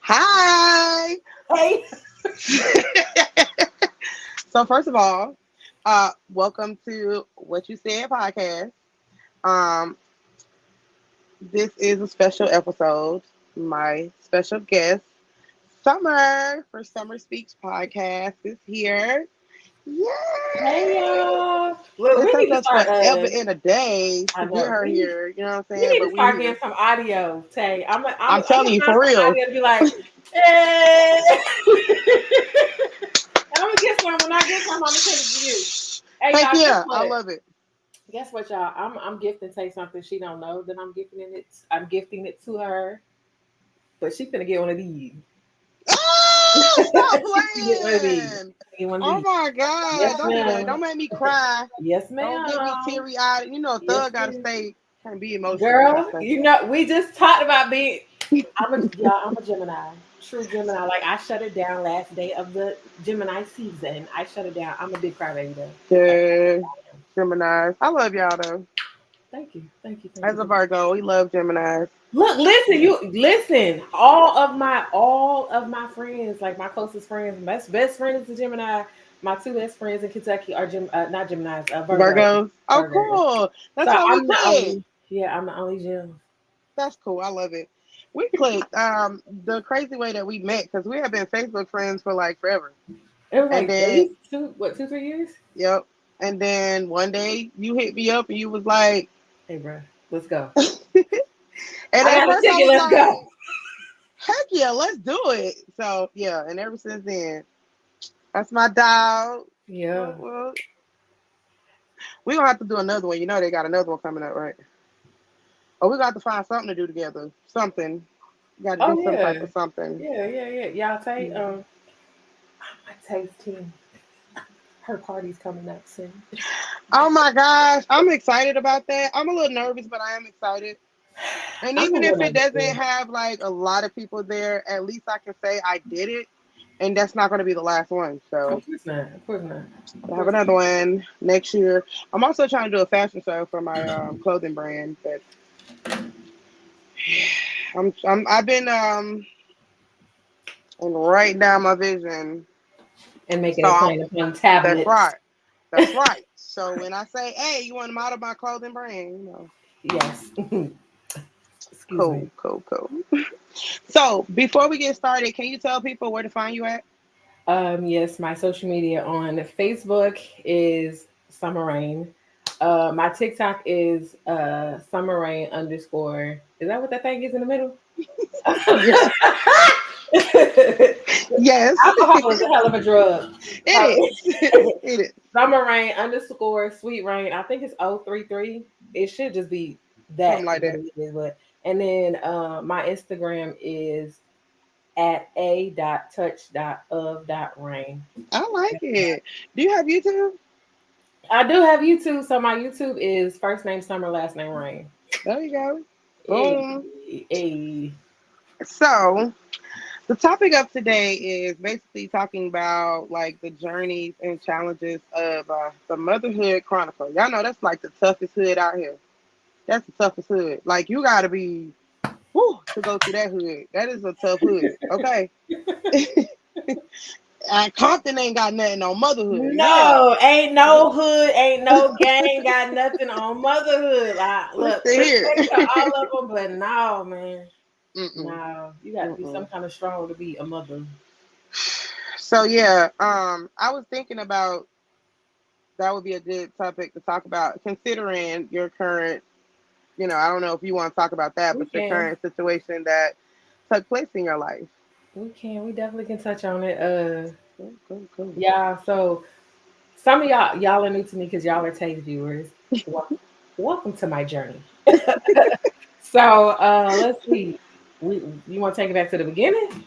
Hi. Hey. So first of all, welcome to What You Said podcast. Um, this is a special episode. My special guest, Summer, for Summer Speaks podcast, is here. Hey, Yay! y'all. Look, It we took need to us start. forever in a day I to get know. her here. You know what I'm We saying? need to But we start here. getting some audio, Tay. I'm I'm telling gonna you, find for some real. audio to be like, hey. I'm gonna get some. When I get some, I'm gonna send it to you. Hey, Heck y'all. Guess yeah, I what? love it. Guess what, y'all? I'm gifting Tay something she don't know that I'm gifting it. I'm gifting it to her, but she finna get one of these. Ah, stop She finna get one of these. playing. Get one of Oh these. my God. Yes, Don't do that. ma'am. Don't make me cry. Yes, Don't get me ma'am. teary eyed. You know, a Yes, thug gotta ma'am. stay can't be emotional when I Girl, say. you know, we just talked about being. I'm a Gemini, true Gemini. Like I shut it down last day of the Gemini season. I shut it down. I'm a big crybaby though. Like, Yeah. Gemini's. I love y'all though. thank you, thank you, thank you. As a Thank you. Virgo, we love Gemini's. Look, listen, you listen. All of my friends, like my closest friends, my best friend is a Gemini. My two best friends in Kentucky are not Gemini's, Virgo. Virgos. Oh, Virgos. cool. So That's what we I'm the clicked. only. Yeah, I'm the only Gem. That's cool. I love it. We clicked. The crazy way that we met because we have been Facebook friends for like forever. It was And like at then, least 2, 3 years. yep. And then one day you hit me up and you was like, Hey, bro, let's go. and I at got a first I ticket. was Let's like, go. heck yeah, let's do it. So yeah, and ever since then, that's my dog. Yeah. Well, we gonna have to do another one. You know they got another one coming up, right? Oh, we got to find something to do together. Something. We got to Oh do some type yeah. of something. Yeah. Y'all take Mhm. my taste team. Her party's coming up soon. Oh my gosh, I'm excited about that. I'm a little nervous, but I am excited. And I'm a even little if it nervous doesn't too. have like a lot of people there, at least I can say I did it, and that's not going to be the last one. So Of course not. Of course not. Of I have course another not. one next year. I'm also trying to do a fashion show for my clothing brand, but I've been and writing down my vision. And making So it plain upon that's tablets. right. That's right. So when I say, "Hey, you want to model my clothing brand?" Yes. Excuse me. Cool, cool, cool. So before we get started, can you tell people where to find you at? Yes, my social media on Facebook is Summer Rain. My TikTok is Summer Rain underscore. Is that what that thing is in the middle? Yeah. Yes, Alcohol is a hell of a drug. it So, is. It is. Summer Rain underscore Sweet Rain. I think it's 033. It should just be Something that like what that. it is. But and then my Instagram is at a.touch.of.rain. I like it. Do you have YouTube? I do have YouTube, so my YouTube is first name Summer, last name Rain. There you go. Hey, Boom. hey. So the topic of today is basically talking about like the journeys and challenges of the Motherhood Chronicles. Y'all know that's like the toughest hood out here. That's the toughest hood. Like you gotta be whoo to go through that hood. That is a tough hood. Okay. And Compton ain't got nothing on motherhood. Yeah. No, ain't no hood, ain't no gang, got nothing on motherhood. Like, Listen look, here. respect to all of them, but no, man, Mm-mm. no, you got to be some Mm-mm. kind of strong to be a mother. So yeah, I was thinking about that would be a good topic to talk about, considering your current. I don't know if you want to talk about that, We but your can, current situation that took place in your life. we definitely can touch on it. Cool, cool, cool. Yeah. So some of y'all are new to me because y'all are taste viewers. Welcome to my journey. So let's see. You want to take it back to the beginning?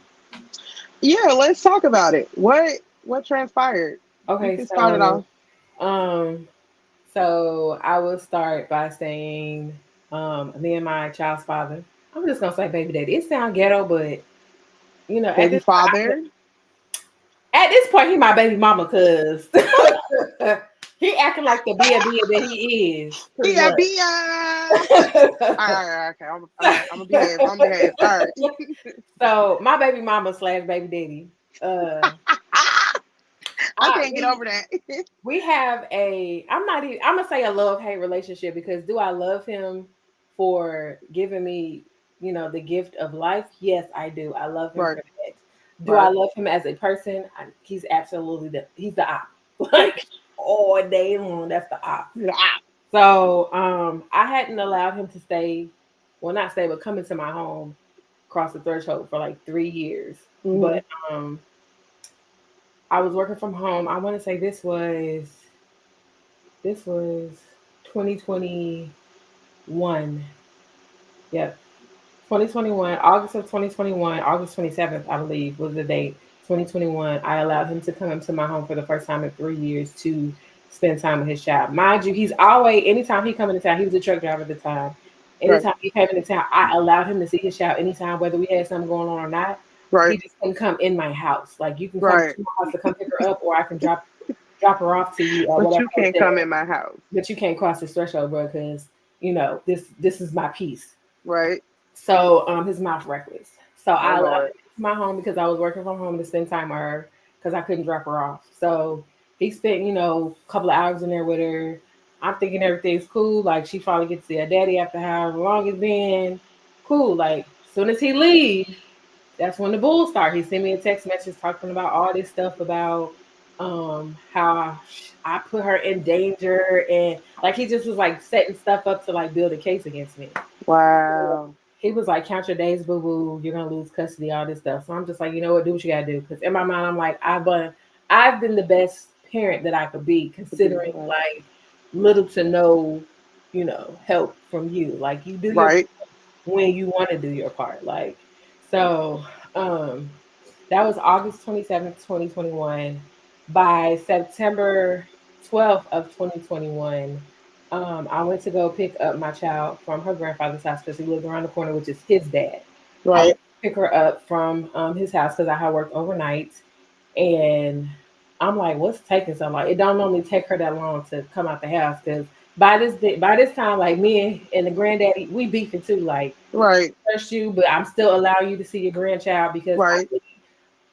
Yeah, let's talk about it. What transpired? You Okay, can start it so off. um, so I will start by saying, me and my child's father. I'm just gonna say baby daddy. It sounds ghetto, but at Baby this point, father. he my baby mama, cause He acting like the bia that he is, pretty Yeah, much. be all right, okay. I'm gonna behave. I'm gonna behave. All right. So my baby mama slash baby daddy. Uh, I I can't get over that. we have a. I'm not even. I'm gonna say a love hate relationship because do I love him for giving me, the gift of life? Yes, I do. I love him for Right, that. Do I right. love him as a person? He's absolutely he's the op. Like all day long, that's the op. Yeah. So I hadn't allowed him to stay, well, not stay, but come into my home, cross the threshold for like 3 years. Hmm. But I was working from home. I want to say this was 2021. Yep. 2021, August of 2021, August 27th, I believe, was the date. 2021, I allowed him to come into my home for the first time in 3 years to spend time with his child. Mind you, he's always, anytime he come into town, he was a truck driver at the time. Right, Anytime he came into town, I allowed him to see his child anytime, whether we had something going on or not. He right, just couldn't come in my house. Like you can come right. to my house to come pick her up, or I can drop her off to you at But whatever you can't come hotel. in my house. But you can't cross this threshold, bro, because this is my piece. Right. So his mouth reckless. So Oh I allowed Lord. him into my home because I was working from home to spend time with her because I couldn't drop her off. So he spent, a couple of hours in there with her. I'm thinking everything's cool. Like she probably gets to see her daddy after however long it's been. Cool. Like as soon as he leaves, that's when the bulls start. He sent me a text message talking about all this stuff about how I put her in danger and like he just was like setting stuff up to like build a case against me. Wow. He was like, count your days, boo boo. You're gonna lose custody, all this stuff. So I'm just like, you know what? Do what you gotta do. Because in my mind, I'm like, I've been the best parent that I could be, To be considering right. like little to no, help from you. Like you do your Right. when you want to do your part. Like so, um, that was August 27th, 2021. By September 12th of 2021, I went to go pick up my child from her grandfather's house because he lived around the corner, which is his dad. I went Right. to pick her up from his house because I had worked overnight. And I'm like, what's taking so long? It don't normally take her that long to come out the house because by this time, like me and the granddaddy, we beefing too. Like Right. trust you, but I'm still allowing you to see your grandchild because Right.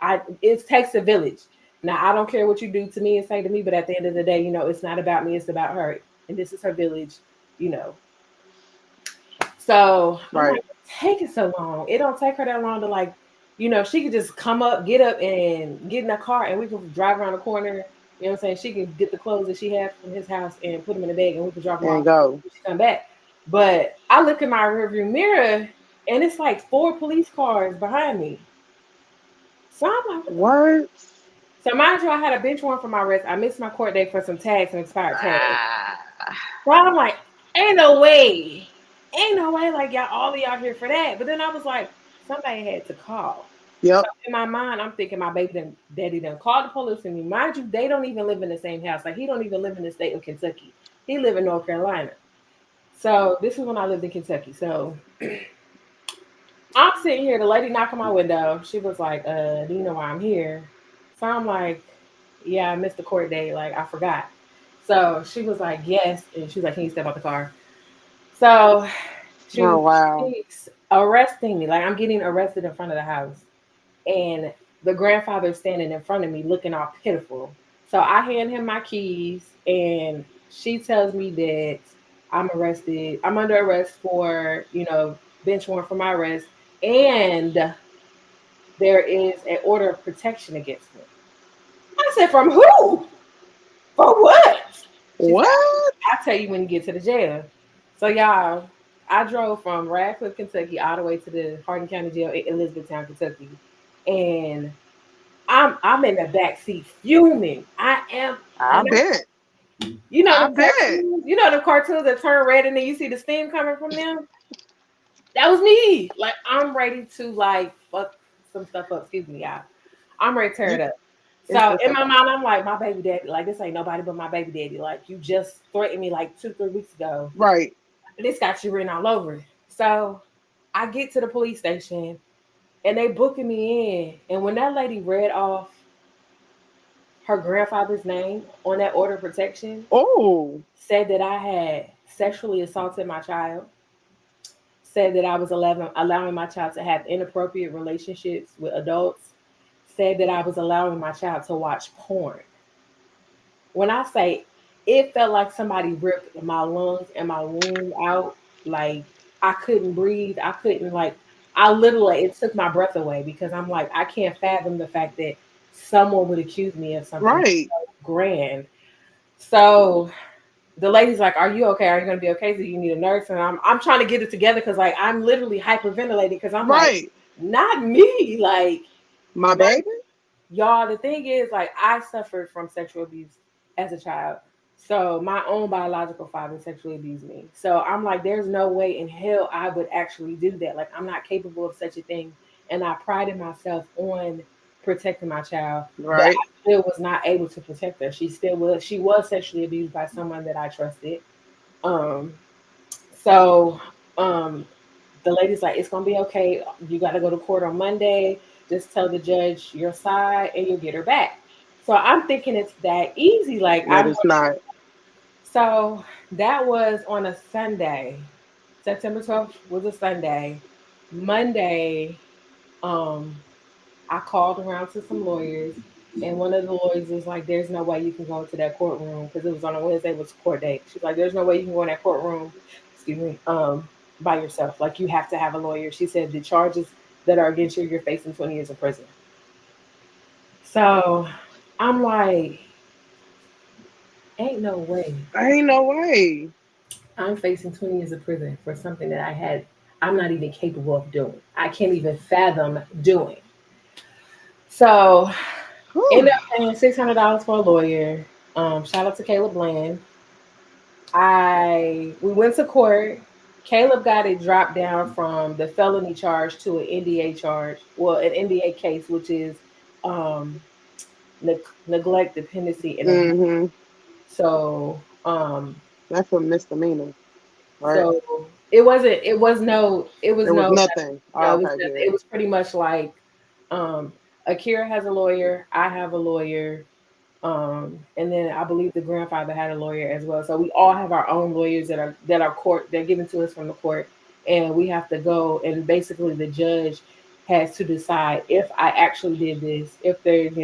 I it takes a village. Now I don't care what you do to me and say to me, but at the end of the day, it's not about me, it's about her. And this is her village, you know. So I'm Right. like, take it so long. It don't take her that long to like, she could just come up, get up and get in a car and we could drive around the corner. You know what I'm saying? She could get the clothes that she had from his house and put them in the bag and we could drop them And off go. when she come back. But I look in my rearview mirror and it's like 4 police cars behind me. So I'm like, what the. What? So mind you, I had a bench warrant for my arrest. I missed my court date for some tags and expired tags. Ah. So I'm like, ain't no way. Ain't no way like y'all all of y'all here for that. But then I was like, somebody had to call. So Yep. in my mind, I'm thinking my daddy done called the police on me. Mind you, they don't even live in the same house. Like he don't even live in the state of Kentucky. He live in North Carolina. So this is when I lived in Kentucky. So I'm sitting here, the lady knocked on my window. She was like, do you know why I'm here? So I'm like, yeah, I missed the court date. Like, I forgot. So she was like, yes. And she was like, can you step out the car? So Oh wow. she's arresting me. Like, I'm getting arrested in front of the house. And the grandfather's standing in front of me looking all pitiful. So I hand him my keys and she tells me that I'm arrested. I'm under arrest for, bench warrant for my arrest. And there is an order of protection against me. I said, from who? For what? She said, What? I'll tell you when you get to the jail. So y'all, I drove from Radcliffe, Kentucky, all the way to the Hardin County Jail in Elizabethtown, Kentucky. And I'm in the back seat fuming. I am I when bet. I the bet. cartoons, the cartoons that turn red and then you see the steam coming from them. That was me. Like I'm ready to like fuck some stuff up. Excuse me, y'all. I'm ready to tear You, it up. So it's in my okay. mind, I'm like, my baby daddy, like this ain't nobody but my baby daddy. Like you just threatened me like 2, 3 weeks ago. Right. This got you written all over. So I get to the police station and they booking me in. And when that lady read off her grandfather's name on that order of protection Oh, said that I had sexually assaulted my child, said that I was allowing my child to have inappropriate relationships with adults, said that I was allowing my child to watch porn. When I say it felt like somebody ripped my lungs and my womb out, like I couldn't breathe. I couldn't like I literally it took my breath away because I'm like, I can't fathom the fact that someone would accuse me of something right, so grand. So the lady's like, "Are you okay? Are you gonna be okay? Do you need a nurse?" And I'm trying to get it together because like I'm literally hyperventilating because I'm like, right. not me, like My baby. y'all, the thing is, like, I suffered from sexual abuse as a child. So my own biological father sexually abused me. So I'm like, there's no way in hell I would actually do that. Like, I'm not capable of such a thing. And I prided myself on protecting my child, but Right. I still was not able to protect her. She was sexually abused by someone that I trusted. Um, so um the lady's like, it's gonna be okay. You got to go to court on Monday. Just tell the judge your side, and you'll get her back. So I'm thinking it's that easy. Like That I'm. is not. So that was on a Sunday. September 12th was a Sunday. Monday, um, I called around to some lawyers, and one of the lawyers was like, "There's no way you can go into that courtroom because it was on a Wednesday. Was a court date." She's like, "There's no way you can go in that courtroom, excuse me, by yourself. Like you have to have a lawyer." She said, "The charges that are against you, you're facing 20 years in prison." So I'm like, "Ain't no way Ain't no way. I'm facing 20 years of prison for something that I'm not even capable of doing. I can't even fathom doing." So Whew. ended up paying $600 for a lawyer. Shout out to Caleb Bland. We went to court. Caleb got it dropped down from the felony charge to an NDA charge. Well, an NDA case, which is um, neglect, dependency, and abuse. Mm-hmm. So, That's a misdemeanor, right? so it wasn't. It was no. It was There was no. nothing. No. Oh, It was. okay, It good. was pretty much like um, Akira has a lawyer. I have a lawyer. And then I believe the grandfather had a lawyer as well. So we all have our own lawyers that are court they're given to us from the court, and we have to go and basically the judge has to decide if I actually did this, if there's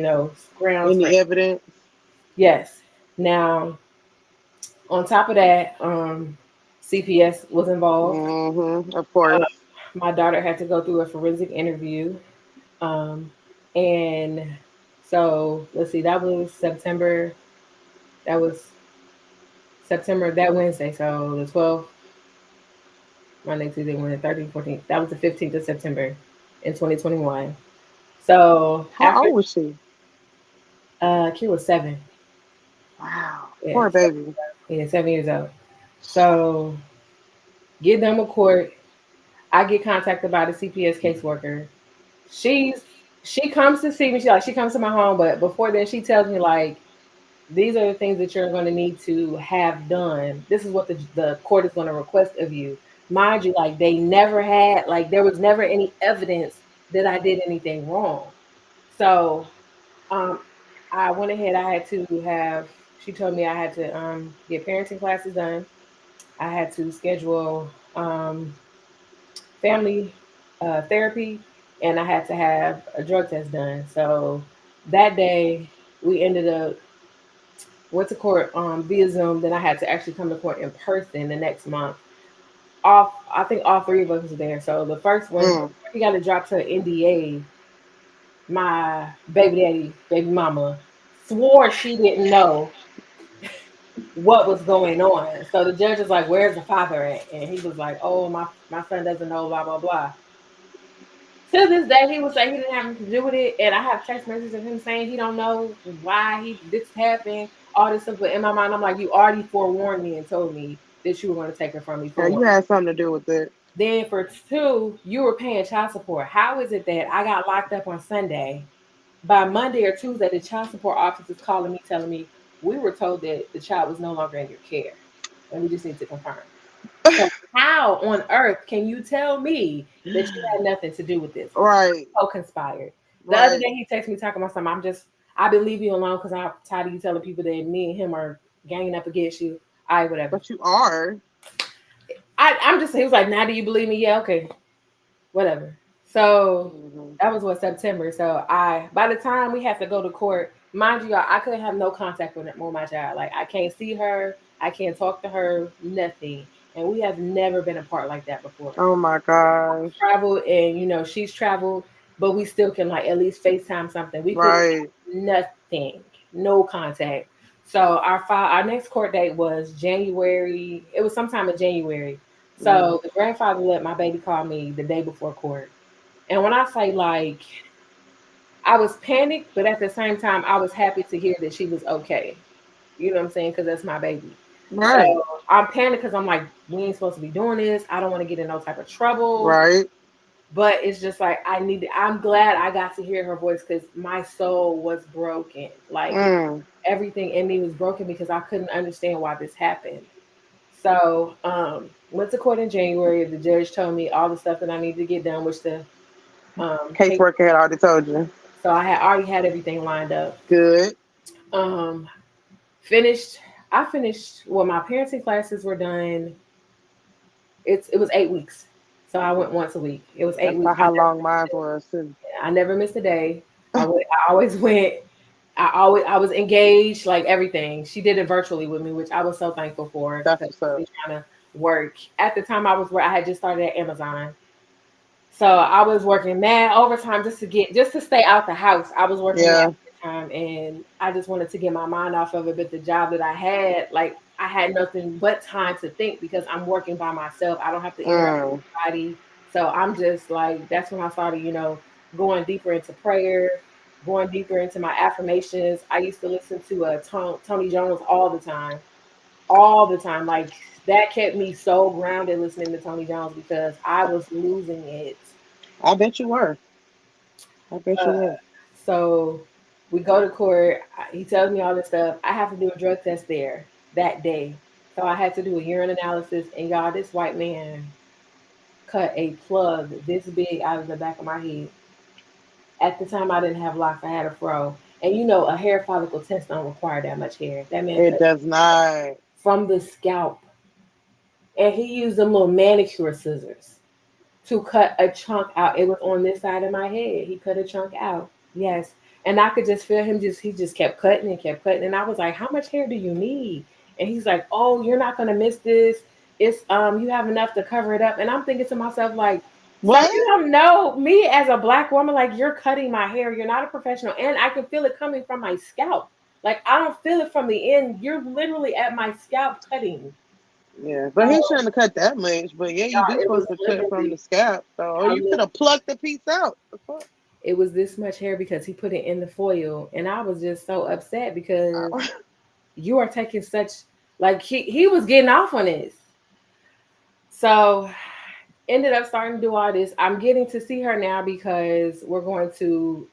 grounds for Any evidence? yes. Now on top of that, CPS was involved. Mm-hmm. Of Uh, course. my daughter had to go through a forensic interview, um, and so let's see, That was September, that Wednesday. So the 12th, Monday, Tuesday, Wednesday, 13th, 14th. That was the 15th of September in 2021. So How after old was she? Q was 7. Wow. Yeah, Poor baby. yeah, 7 years old. So get done with court. I get contacted by the CPS caseworker. She's she comes to see me. She comes to my home, but before then she tells me like these are the things that you're going to need to have done. This is what the court is going to request of you. Mind you, like they never had, like there was never any evidence that I did anything wrong. So um, I went ahead. She told me I had to get parenting classes done. I had to schedule family therapy, and I had to have a drug test done. So that day, we ended up went to court via Zoom. Then I had to actually come to court in person the next month. I think all three of us was there. So the first one, Mm. he got to drop to an NDA. My baby daddy, baby mama, swore she didn't know what was going on. So the judge was like, "Where's the father at?" And he was like, "Oh, my son doesn't know." Blah blah blah. To this day, he would say he didn't have anything to do with it, and I have text messages of him saying he don't know why this happened, all this stuff. But in my mind, I'm like, you already forewarned me and told me that you were going to take her from me for Yeah, one. you had something to do with it. Then for two, you were paying child support. How is it that I got locked up on Sunday? By Monday or Tuesday, the child support office is calling me, telling me we were told that the child was no longer in your care, and we just need to confirm. So how on earth can you tell me that you had nothing to do with this? Right. Co-conspired. The other Right. day he texted me talking about something. I've been leaving you alone because I'm tired of you telling people that me and him are ganging up against you. All right, whatever. But you are. I'm just, he was like, now do you believe me? Yeah, okay, whatever. So Hmm. that was what, September. So by the time we had to go to court, mind you, y'all, I couldn't have no contact with my child. Like I can't see her, I can't talk to her, nothing. And we have never been apart like that before. Oh my gosh. Traveled, and she's traveled, but we still can like at least FaceTime something. We couldn't Right. have nothing, no contact. So our next court date was January. It was sometime in January. Mm. So the grandfather let my baby call me the day before court. And when I say like I was panicked, but at the same time I was happy to hear that she was okay. You know what I'm saying? Because that's my baby. So Right. I'm panicked because I'm like, we ain't supposed to be doing this. I don't want to get in no type of trouble. Right. But it's just like I'm glad I got to hear her voice because my soul was broken. Like Mm. everything in me was broken because I couldn't understand why this happened. So went to court in January. The judge told me all the stuff that I needed to get done, which the case. Caseworker had already told you. So I had already had everything lined up. Good. Um, finished. I finished. Well, my parenting classes were done. It was 8 weeks. So I went once a week. It was eight That's weeks. about how long mine was too. I never missed a day. I always went. I was engaged, like everything. She did it virtually with me, which I was so thankful for That's because what's up. we trying to work. At the time I was where I had just started at Amazon. So I was working mad overtime just to stay out the house. I was working mad Yeah. overtime and I just wanted to get my mind off of it. But the job that I had, like I had nothing but time to think because I'm working by myself. I don't have to interact Mm. with anybody. So I'm just like that's when I started, going deeper into prayer, going deeper into my affirmations. I used to listen to Tony Jones all the time. Like that kept me so grounded listening to Tony Jones because I was losing it. I bet you were. I bet Uh, you were. so we go to court. He tells me all this stuff. I have to do a drug test there that day. So I had to do a urine analysis. And y'all, this white man cut a plug this big out of the back of my head. At the time, I didn't have locks. I had a fro. And a hair follicle test don't require that much hair. That man It cut does not. from the scalp. And he used them little manicure scissors to cut a chunk out. It was on this side of my head. He cut a chunk out. Yes. And I could just feel him he just kept cutting and kept cutting. And I was like, how much hair do you need? And he's like, oh, you're not gonna miss this. It's you have enough to cover it up. And I'm thinking to myself, like, sir, What? you don't know me as a black woman, like you're cutting my hair. You're not a professional. And I can feel it coming from my scalp. Like I don't feel it from the end. You're literally at my scalp cutting. Yeah, but So he shouldn't have cut that much. But yeah, you do y'all, it was supposed to cut from literally the scalp. So, or I you could have plucked the piece out. The fuck? it was this much hair because he put it in the foil and I was just so upset because you are taking such like he was getting off on this. So ended up starting to do all this. I'm getting to see her now because we're going to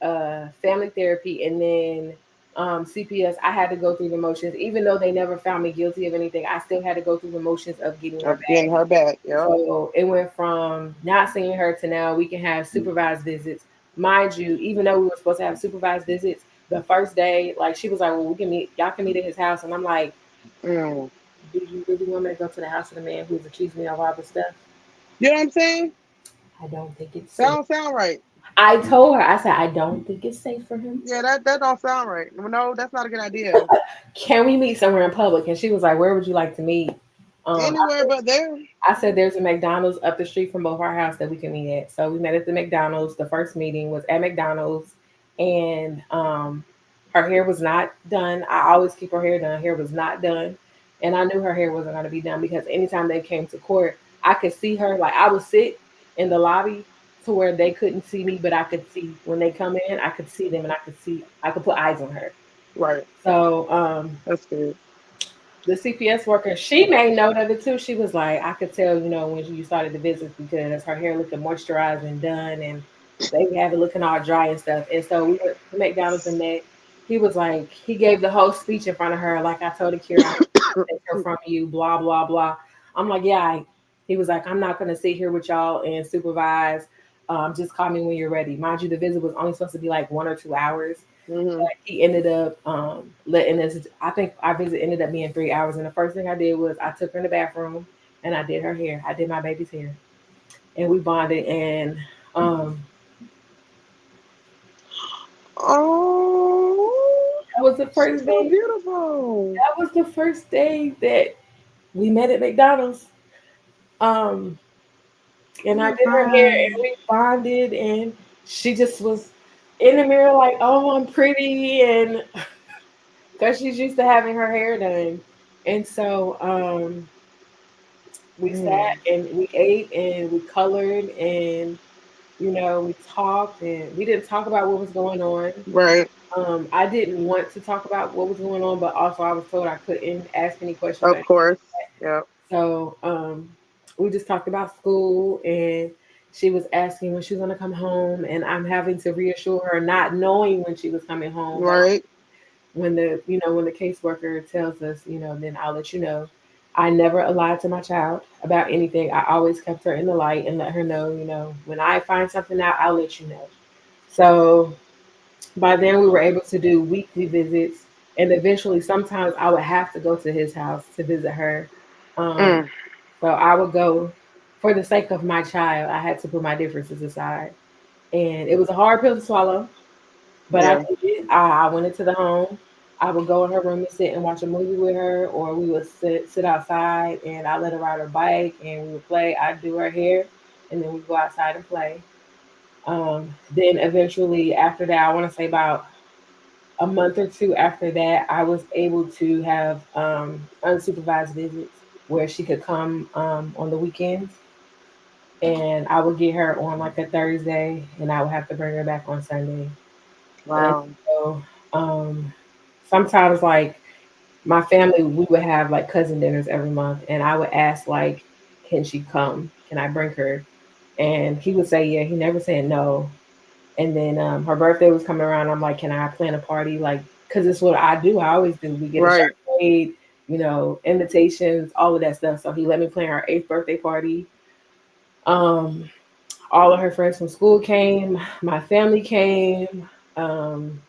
family therapy and then CPS. I had to go through the motions, even though they never found me guilty of anything. I still had to go through the motions of getting her Of back. getting her back. Yep. So it went from not seeing her to now we can have supervised visits. Mind you, even though we were supposed to have supervised visits, the first day, like she was like, well, we can meet, y'all can meet at his house. And I'm like, Mm. do you really want me to go to the house of the man who's accused me of all this stuff? You know what I'm saying? I don't think it's That safe. don't sound right. I told her, I said, I don't think it's safe for him. Yeah, that don't sound right. No, that's not a good idea. Can we meet somewhere in public? And she was like, where would you like to meet? Anywhere but there. I said there's a McDonald's up the street from both our house that we can meet at. So we met at the McDonald's. The first meeting was at McDonald's, and her hair was not done. I always keep her hair done. Hair was not done, and I knew her hair wasn't going to be done because anytime they came to court, I could see her. Like I would sit in the lobby to where they couldn't see me, but I could see when they come in. I could see them, and I could put eyes on her. Right. So That's good. the CPS worker, she made note of it too. She was like, I could tell, when you started the visit because her hair looking moisturized and done, and they have it looking all dry and stuff. And so we went to McDonald's and met. He was like, he gave the whole speech in front of her, like I told Akira, I'm take her from you, blah blah blah. I'm like, yeah. He was like, I'm not gonna sit here with y'all and supervise. Just call me when you're ready. Mind you, the visit was only supposed to be like 1 or 2 hours. Mhm. He ended up letting us. I think our visit ended up being 3 hours, and the first thing I did was I took her in the bathroom and I did her hair. I did my baby's hair, and we bonded. And um, Oh, that was the she's first so day. beautiful. That was the first day that we met at McDonald's. Um, Oh and I my did her hair, and god. we bonded, and she just was in the mirror like, "Oh, I'm pretty," and because she's used to having her hair done. And so we sat Mm. and we ate and we colored and we talked, and we didn't talk about what was going on. Right. I didn't want to talk about what was going on, but also I was told I couldn't ask any questions. Of course. Yep. So we just talked about school, and she was asking when she was going to come home, and I'm having to reassure her, not knowing when she was coming home. But Right. when the caseworker tells us, then I'll let you know. I never lied to my child about anything. I always kept her in the light and let her know, when I find something out, I'll let you know. So by then we were able to do weekly visits, and eventually sometimes I would have to go to his house to visit her. Um, Mm. so I would go for the sake of my child. I had to put my differences aside, and it was a hard pill to swallow, but I Yeah. did it. I went into the home. I would go in her room and sit and watch a movie with her, or we would sit outside and I let her ride her bike and we would play. I'd do her hair, and then we go outside and play. Then eventually after that, I want to say about a month or two after that, I was able to have unsupervised visits where she could come on the weekends, and I would get her on like a Thursday, and I would have to bring her back on Sunday. And Wow. so sometimes, like, my family, we would have like cousin dinners every month, and I would ask, like, can she come? Can I bring her? And he would say, yeah. He never said no. And then her birthday was coming around. I'm like, can I plan a party? Like, because it's what I do. I always do. We get a shirt Right. made, invitations, all of that stuff. So he let me plan her eighth birthday party. Um, all of her friends from school came. My family came. Um,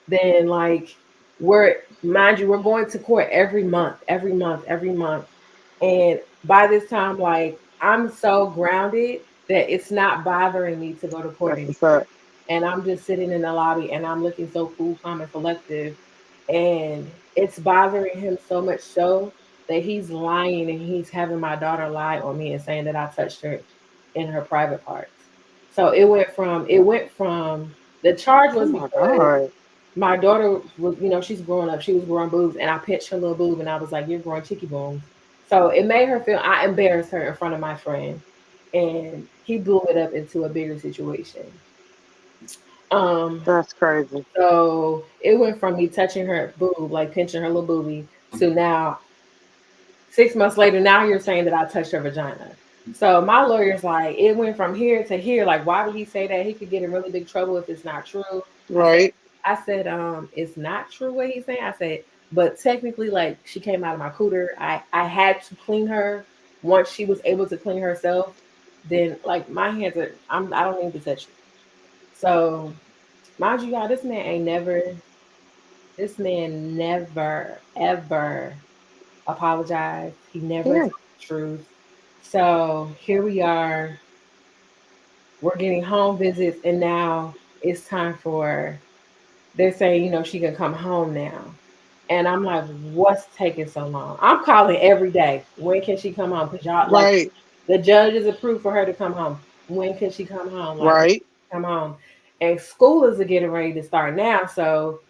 then, like, we're mind you, we're going to court every month, every month, every month. And by this time, like, I'm so grounded that it's not bothering me to go to court That's anymore. what's up. And I'm just sitting in the lobby and I'm looking so cool, calm, and collective. And it's bothering him so much so that he's lying and he's having my daughter lie on me and saying that I touched her in her private parts. So it went from the charge Oh was my because god. my daughter was, she's growing up, she was growing boobs, and I pinched her little boob and I was like, you're growing cheeky bones. So it made her feel I embarrassed her in front of my friend, and he blew it up into a bigger situation. Um, That's crazy. so it went from me touching her boob, like pinching her little boobie, to now 6 months later, now you're saying that I touched her vagina. So my lawyer's like, it went from here to here. Like, why would he say that? He could get in really big trouble if it's not true. I said, Right. it's not true what he's saying. I said, but technically, like, she came out of my cooter. I had to clean her. Once she was able to clean herself, then, like, my hands are I don't need to touch you. So mind you, y'all, this man never ever apologized. He never told Yeah. the truth. So here we are. We're getting home visits, and now it's time for. They're saying, she can come home now, and I'm like, what's taking so long? I'm calling every day. When can she come home? Because y'all, like, Right. the judge is approved for her to come home. When can she come home? Like, when Right. can she come home? And school is getting ready to start now, so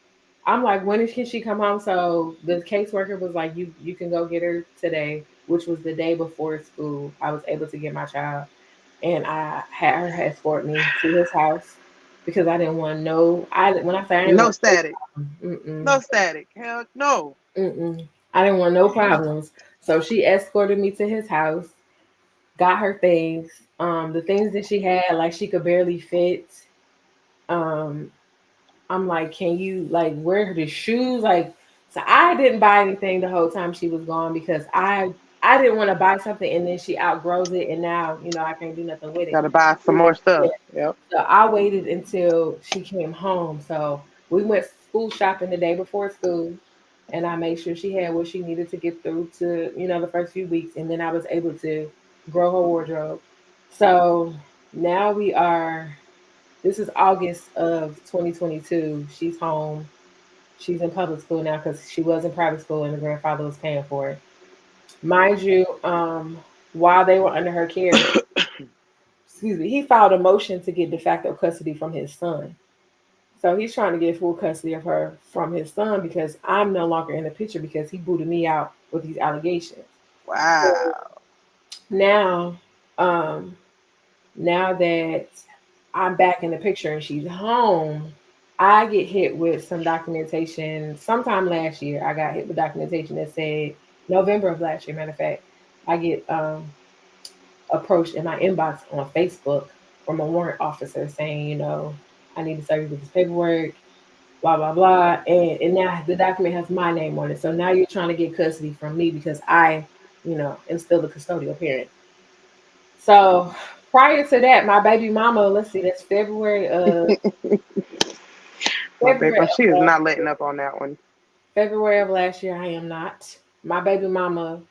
I'm like, can she come home? So the caseworker was like, you can go get her today, which was the day before school. I was able to get my child, and I had her escort me to his house because I didn't want no. I when I say I didn't No want no static. problem, No static. Hell no. I didn't want no problems. So she escorted me to his house, got her things, the things that she had, like, she could barely fit. Um, I'm like, can you, like, wear the shoes? Like, so I didn't buy anything the whole time she was gone because I didn't want to buy something and then she outgrows it and now I can't do nothing with it. Gotta buy some more Yeah. stuff. Yep. So I waited until she came home. So We went school shopping the day before school, and I made sure she had what she needed to get through to, the first few weeks, and then I was able to grow her wardrobe. So now we are. This is August of 2022. She's home. She's in public school now because she was in private school and the grandfather was paying for it. Mind you, while they were under her care, excuse me, he filed a motion to get de facto custody from his son. So he's trying to get full custody of her from his son because I'm no longer in the picture because he booted me out with these allegations. So Wow. now, um, now that I'm back in the picture and she's home, I get hit with some documentation. Sometime last year, I got hit with documentation that said November of last year. Matter of fact, I get approached in my inbox on Facebook from a warrant officer saying, I need to serve you with this paperwork, blah blah blah, and now the document has my name on it. So now you're trying to get custody from me because I, am still the custodial parent. So prior to that, my baby mama, let's see, that's My baby, February she of is last not letting year. up on that one. February of last year, I am not. My baby mama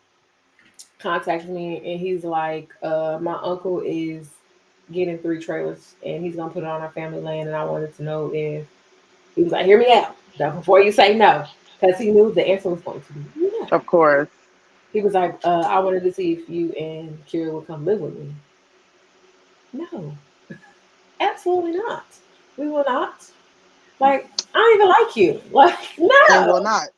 contacted me and he's like, my uncle is getting 3 trailers and he's gonna put it on our family land, and I wanted to know if he was like, hear me out now before you say no, because he knew the answer was going to be no. Of course. He was like, I wanted to see if you and Kira would come live with me. No, absolutely not. We will not. Like, I don't even like you. Like, And no. will not.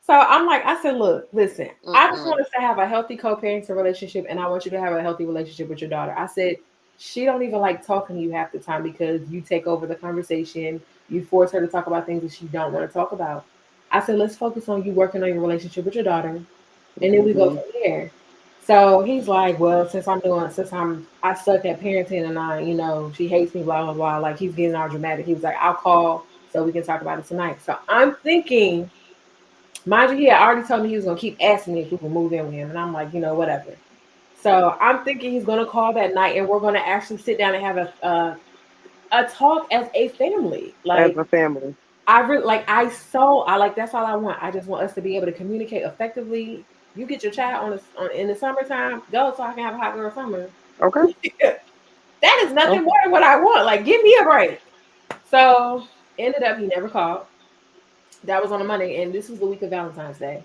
So I'm like, I said, look, listen, I just want Mm-mm. us to have a healthy co-parenting relationship, and I want you to have a healthy relationship with your daughter. I said, she don't even like talking to you half the time because you take over the conversation. You force her to talk about things that she don't want to talk about. I said, let's focus on you working on your relationship with your daughter, and then we go Mm-hmm. from there. So he's like, well, since I suck at parenting and she hates me, blah blah blah. Like he's getting all dramatic. He was like, I'll call so we can talk about it tonight. So I'm thinking, mind you, he had already told me he was gonna keep asking me if we could move in with him, and I'm like, whatever. So I'm thinking he's gonna call that night, and we're gonna actually sit down and have a talk as a family. As Like a family. I really like I like that's all I want. I just want us to be able to communicate effectively. You get your child in the summertime, go so I can have a hot girl summer. Okay. That is nothing more Okay. than what I want. Like, give me a break. So ended up he never called. That was on a Monday, and this was the week of Valentine's Day.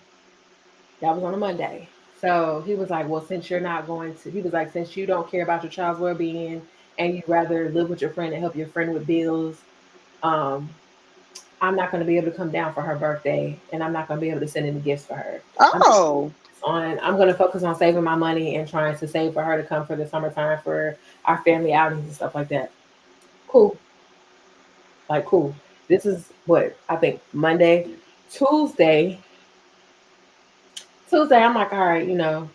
That was on a Monday. So he was like, well, since you're not going to, he was like, since you don't care about your child's well being and you'd rather live with your friend and help your friend with bills, um, I'm not going to be able to come down for her birthday, and I'm not going to be able to send any gifts for her. I'm Oh. I'm going to focus on saving my money and trying to save for her to come for the summertime for our family outings and stuff like that. Cool. Like, cool. This is what I think Monday. Tuesday, Tuesday, I'm like, all right,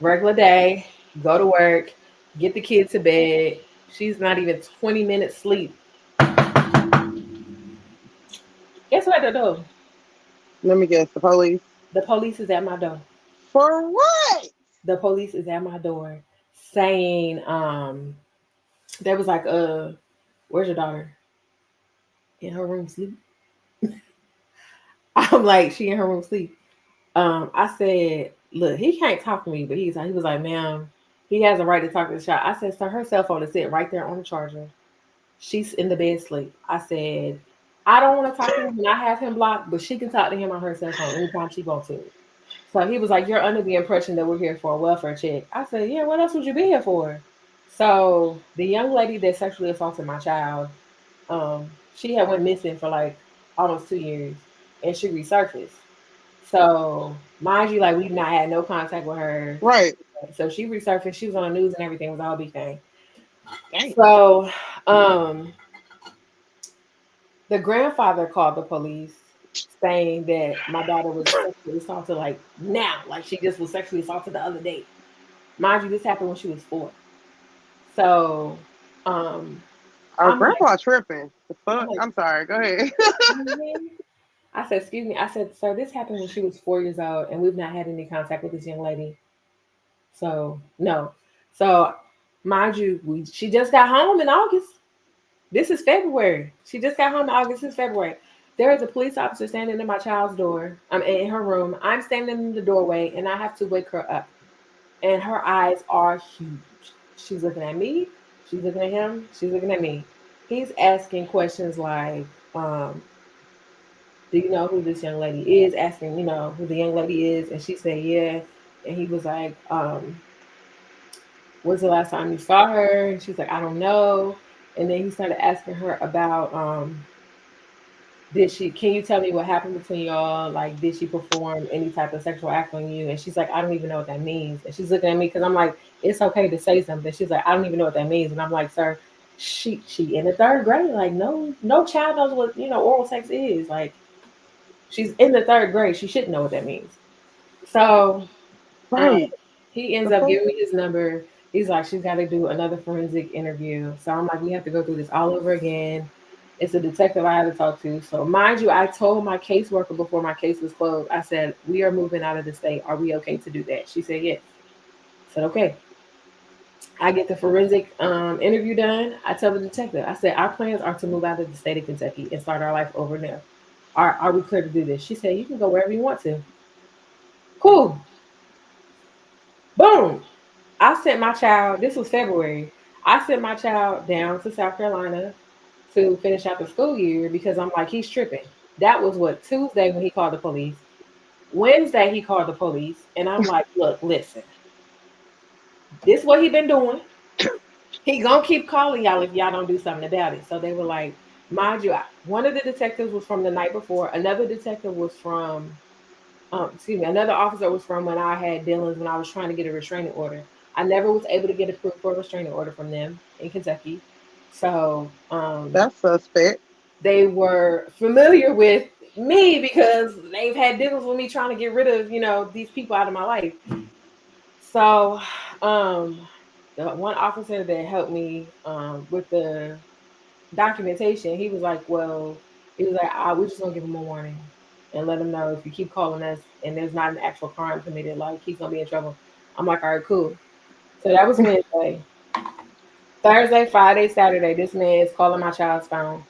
regular day, go to work, get the kid to bed. She's not even 20 minutes sleep. Guess what I do? Let me guess. The police. The police is at my door. For what? The police is at my door saying, they was like, where's your daughter? In her room sleep. I'm like, she in her room sleep. I said, look, he can't talk to me, but he was like, ma'am, he has a right to talk to the child. I said, so her cell phone is sitting right there on the charger. She's in the bed sleep. I said, I don't want to talk to him and I have him blocked, but she can talk to him on her cell phone anytime she wants to. So he was like, you're under the impression that we're here for a welfare check. I said, yeah, what else would you be here for? So the young lady that sexually assaulted my child, she had went missing for like almost 2 years and she resurfaced. So mind you, like we've not had no contact with her. Right. So she resurfaced. She was on the news and everything. It was all a big thing. Dang. So the grandfather called the police saying that my daughter was sexually assaulted like now, like she just was sexually assaulted the other day. Mind you, this happened when she was 4. So um Our I'm like, grandpa tripping. The I'm fuck? like, I'm sorry. Go ahead. "Mhm." I said, excuse me. I said, sir, this happened when she was 4 years old and we've not had any contact with this young lady. So no. So mind you, she just got home in August. This is February. She just got home in August. This is February. There is a police officer standing in my child's door. I'm in her room. I'm standing in the doorway, and I have to wake her up. And her eyes are huge. She's looking at me. She's looking at him. She's looking at me. He's asking questions like, "Do you know who this young lady is?" Asking, who the young lady is, and she said, "Yeah." And he was like, "When's the last time you saw her?" And she's like, "I don't know." And then he started asking her about, did she, can you tell me what happened between y'all? Like, did she perform any type of sexual act on you? And she's like, "I don't even know what that means." And she's looking at me because I'm like, it's okay to say something. She's like, "I don't even know what that means." And I'm like, "Sir, she in the third grade. Like, no child knows what, oral sex is. Like, she's in the third grade. She shouldn't know what that means." So um, Right. he ends The up fuck? giving me his number. He's like, she's got to do another forensic interview. So I'm like, we have to go through this all over again. It's a detective I had to talk to. So mind you, I told my caseworker before my case was closed, I said, "We are moving out of the state. Are we okay to do that?" She said yes. I said, "Okay." I get the forensic interview done. I tell the detective, I said, "Our plans are to move out of the state of Kentucky and start our life over there. Are we clear to do this?" She said, "You can go wherever you want to." Cool. Boom. I sent my child, this was February. I sent my child down to South Carolina to finish out the school year because I'm like, he's tripping. That was what, Tuesday when he called the police. Wednesday he called the police, and I'm like, "Look, listen, this what he been doing. He gonna keep calling y'all if y'all don't do something about it." So they were like, mind you, one of the detectives was from the night before. Another detective was from, excuse me, another officer was from when I had dealings when I was trying to get a restraining order. I never was able to get approved for a restraining order from them in Kentucky. So That's suspect. they were familiar with me because they've had dealings with me trying to get rid of, these people out of my life. So um, the one officer that helped me with the documentation, he was like, "Well," he was like, "We're just gonna give him a warning and let him know if you keep calling us and there's not an actual crime committed, like he's gonna be in trouble." I'm like, "All right, cool." So that was Wednesday. Thursday, Friday, Saturday, this man is calling my child's phone,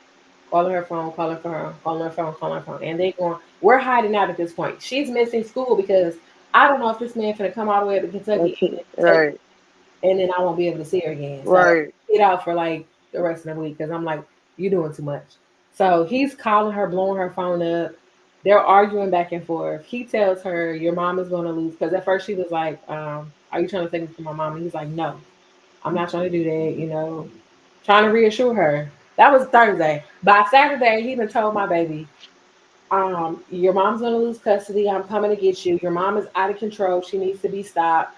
calling her phone, calling for her, calling her phone, calling her phone, and they going, we're hiding out at this point. She's missing school because I don't know if this man finna come all the way up to Kentucky and take, Right. and then I won't be able to see her again. So Right. get out for like the rest of the week because I'm like, "You're doing too much." So he's calling her, blowing her phone up. They're arguing back and forth. He tells her, "Your mom is going to lose." Because at first she was like, "Are you trying to take me from my mom?" And he's like, "No, I'm not trying to do that." Trying to reassure her. That was Thursday. By Saturday, he even told my baby, "Your mom's going to lose custody. I'm coming to get you. Your mom is out of control. She needs to be stopped."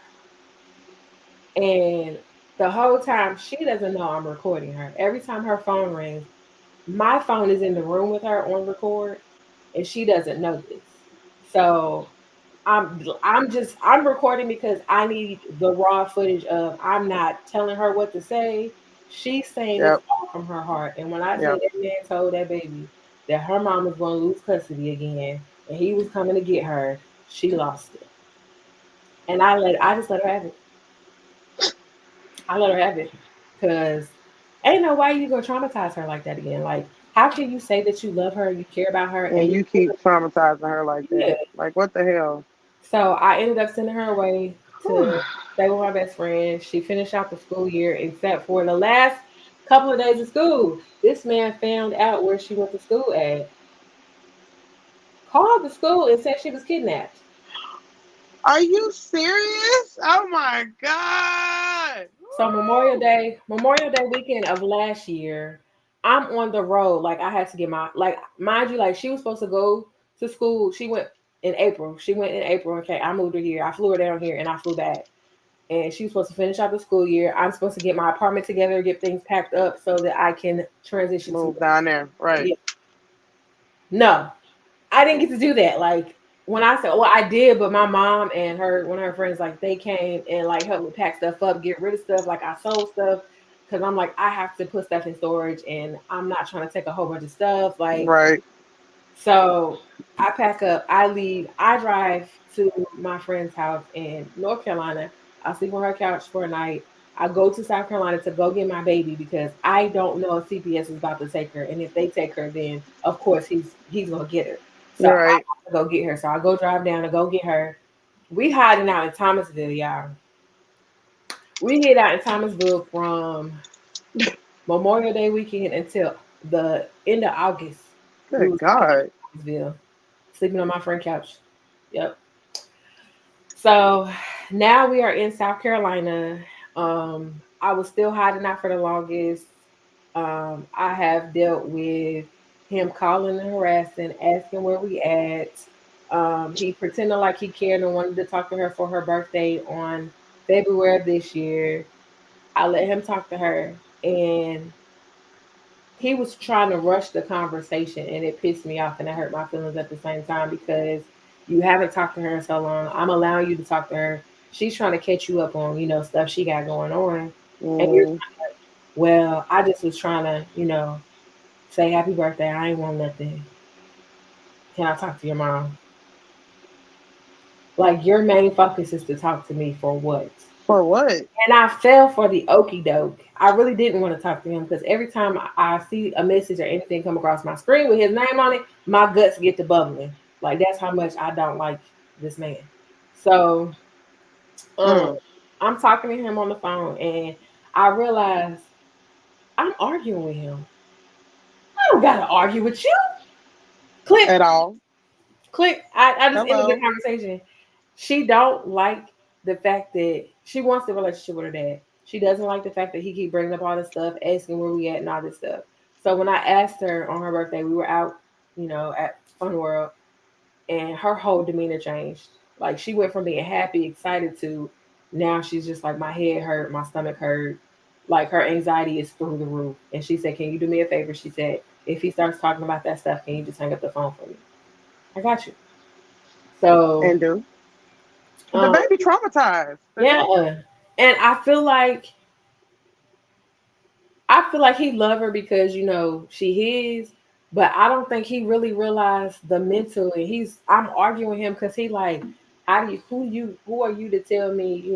And the whole time, she doesn't know I'm recording her. Every time her phone rings, my phone is in the room with her on record, and she doesn't know this. So I'm recording because I need the raw footage of, I'm not telling her what to say. She's saying this Yep. all from her heart. And when I say Yep. that man told that baby that her mom was going to lose custody again and he was coming to get her, she lost it. And I just let her have it. I let her have it because ain't no way you gonna traumatize her like that again. Like, how can you say that you love her, you care about her, and And you, you keep traumatizing her like yeah. that. Like, what the hell? So I ended up sending her away to stay with my best friend. She finished out the school year, except for the last couple of days of school. This man found out where she went to school at, called the school, and said she was kidnapped. Are you serious? Oh my god. So Memorial Day weekend of last year, I'm on the road. Like, I had to get my, like, mind you, like, she was supposed to go to school. She went in April. She went in April. Okay, I moved her here. I flew her down here and I flew back. And she was supposed to finish out the school year. I'm supposed to get my apartment together, get things packed up so that I can transition to. Move down there. Right. Yeah. No, I didn't get to do that. Like, when I said, well, I did, but my mom and one of her friends, like, they came and like helped me pack stuff up, get rid of stuff. Like, I sold stuff because I'm like, I have to put stuff in storage, and I'm not trying to take a whole bunch of stuff. Like, Right. so I pack up, I leave, I drive to my friend's house in North Carolina. I sleep on her couch for a night. I go to South Carolina to go get my baby because I don't know if CPS is about to take her, and if they take her, then of course he's gonna get her. So I Right. have to go get her. So I go drive down to go get her. We hiding out in Thomasville, y'all. We get out in Thomasville from Memorial Day weekend until the end of August. We Good was hiding out God. in Thomasville, sleeping on my friend couch. Yep. So now we are in South Carolina. I was still hiding out for the longest. I have dealt with him calling and harassing, asking where we at. He pretended like he cared and wanted to talk to her for her birthday on February of this year. I let him talk to her, and he was trying to rush the conversation, and it pissed me off and it hurt my feelings at the same time because you haven't talked to her in so long. I'm allowing you to talk to her. She's trying to catch you up on, stuff she got going on. And you're Mm. well, I just was trying to, say happy birthday. I ain't want nothing. Can I talk to your mom? Like your main focus is to talk to me for what? For what? And I fell for the okey doke. I really didn't want to talk to him because every time I see a message or anything come across my screen with his name on it, my guts get to bubbling. Like that's how much I don't like this man. So um, Mm. I'm talking to him on the phone and I realize I'm arguing with him. I don't gotta argue with you. Click, At all. click. I just ended the Hello. conversation. She don't like the fact that she wants the relationship with her dad. She doesn't like the fact that he keep bringing up all this stuff, asking where we at and all this stuff. So when I asked her on her birthday, we were out, at Fun World, and her whole demeanor changed. Like she went from being happy, excited to now she's just like my head hurt, my stomach hurt, like her anxiety is through the roof. And she said, "Can you do me a favor?" She said, "If he starts talking about that stuff, can you just hang up the phone for me?" I got you. So And do. The um, baby traumatized. The yeah, hell? and I feel like he loved her because she is, but I don't think he really realized the mental. And I'm arguing with him because he like, who are you to tell me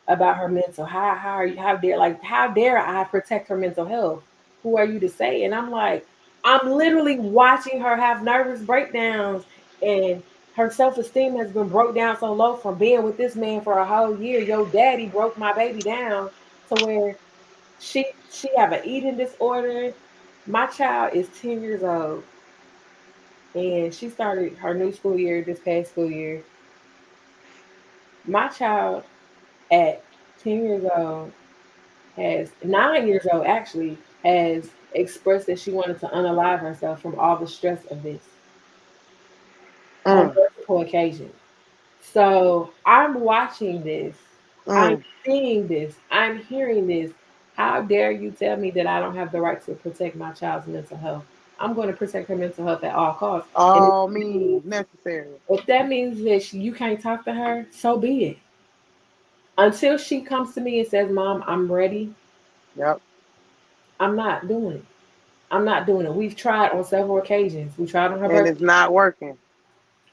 about her mental? How dare I protect her mental health? Who are you to say? And I'm like, I'm literally watching her have nervous breakdowns, and her self esteem has been broke down so low from being with this man for a whole year. Your daddy broke my baby down to where she have an eating disorder. My child is 10 years old, and she started her new school year this past school year. My child at 10 years old has 9 years old actually has expressed that she wanted to unalive herself from all the stress of this on Mm. multiple occasions. So I'm watching this, I'm Mm. seeing this, I'm hearing this. How dare you tell me that I don't have the right to protect my child's mental health? I'm going to protect her mental health at all costs. And All means necessary. if that means that you can't talk to her, so be it. Until she comes to me and says, "Mom, I'm ready," Yep. I'm not doing it. I'm not doing it. We've tried on several occasions. We tried on her And birthday. it's not working.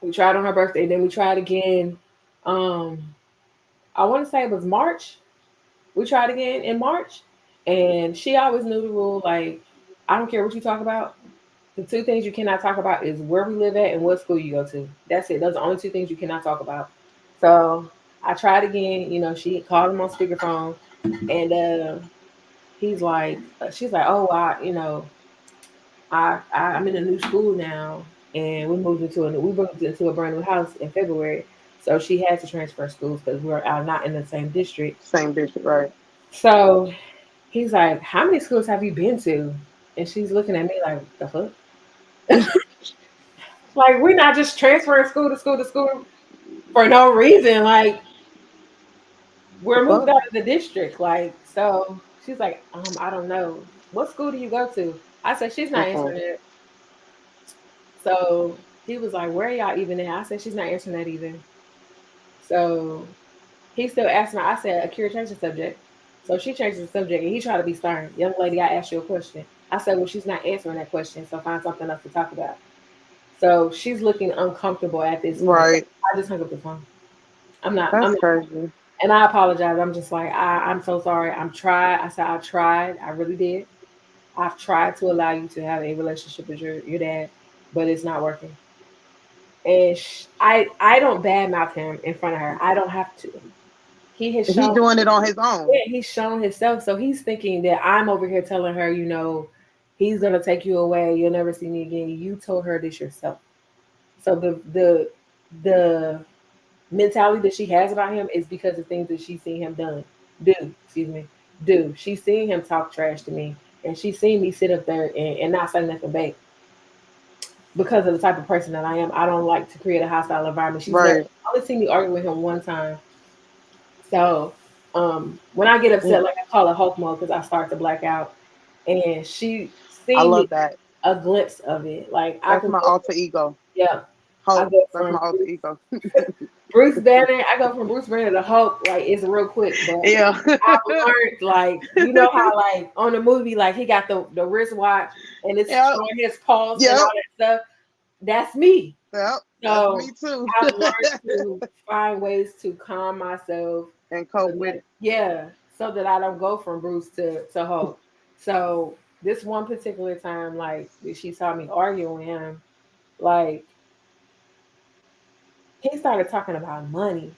We tried on her birthday. Then we tried again. Um, I want to say it was March. We tried again in March, and she always knew the rule. Like, I don't care what you talk about. The two things you cannot talk about is where we live at and what school you go to. That's it. Those are the only two things you cannot talk about. So I tried again. She called him on speakerphone, and she's like, "Oh, I'm in a new school now, and we moved into a brand new house in February, so she had to transfer schools because we're not in the same district." Same bishop, right? So he's like, "How many schools have you been to?" And she's looking at me like, "The fuck?" Like we're not just transferring school to school to school for no reason. Like The we're moved fuck? out of the district. Like so, she's like, I don't know. What school do you go to? I said, she's not Mm-mm. answering it. So he was like, where are y'all even at? I said, she's not answering that either. So he still asked me. I said, Akira, change the subject. So she changed the subject and he tried to be stern. Young lady, I asked you a question. I said, well, she's not answering that question. So find something else to talk about. So she's looking uncomfortable at this point. Right. I just hung up the phone. I'm not, That's I'm crazy. And I apologize. I'm just like, I'm so sorry. I said, I tried. I really did. I've tried to allow you to have a relationship with your dad, but it's not working. And I don't badmouth him in front of her. I don't have to. He has He shown, doing it on his own. yeah, he's shown himself. So he's thinking that I'm over here telling her, he's gonna take you away. You'll never see me again. You told her this yourself. So the mentality that she has about him is because of things that she's seen him do. Excuse me, do. She's seen him talk trash to me, and she's seen me sit up there and not say nothing back because of the type of person that I am. I don't like to create a hostile environment. She's never Right. only seen me argue with him one time. So when I get upset, like I call it Hulk mode because I start to black out, and she I seen me love that. a glimpse of it. Like I That's can my go, alter ego. yeah, I Hope. go That's my from alter ego. Bruce Banner. I go from Bruce Banner to Hulk. Like it's real quick, but Yeah. I've learned like how like on the movie like he got the wristwatch and it's Yep. showing his pulse and all Yep. that stuff. That's me. Yep. That's me So too. I've learned to find ways to calm myself. And So cope with that, it. yeah, so that I don't go from Bruce to Hulk. So this one particular time, like she saw me arguing with him, like he started talking about money.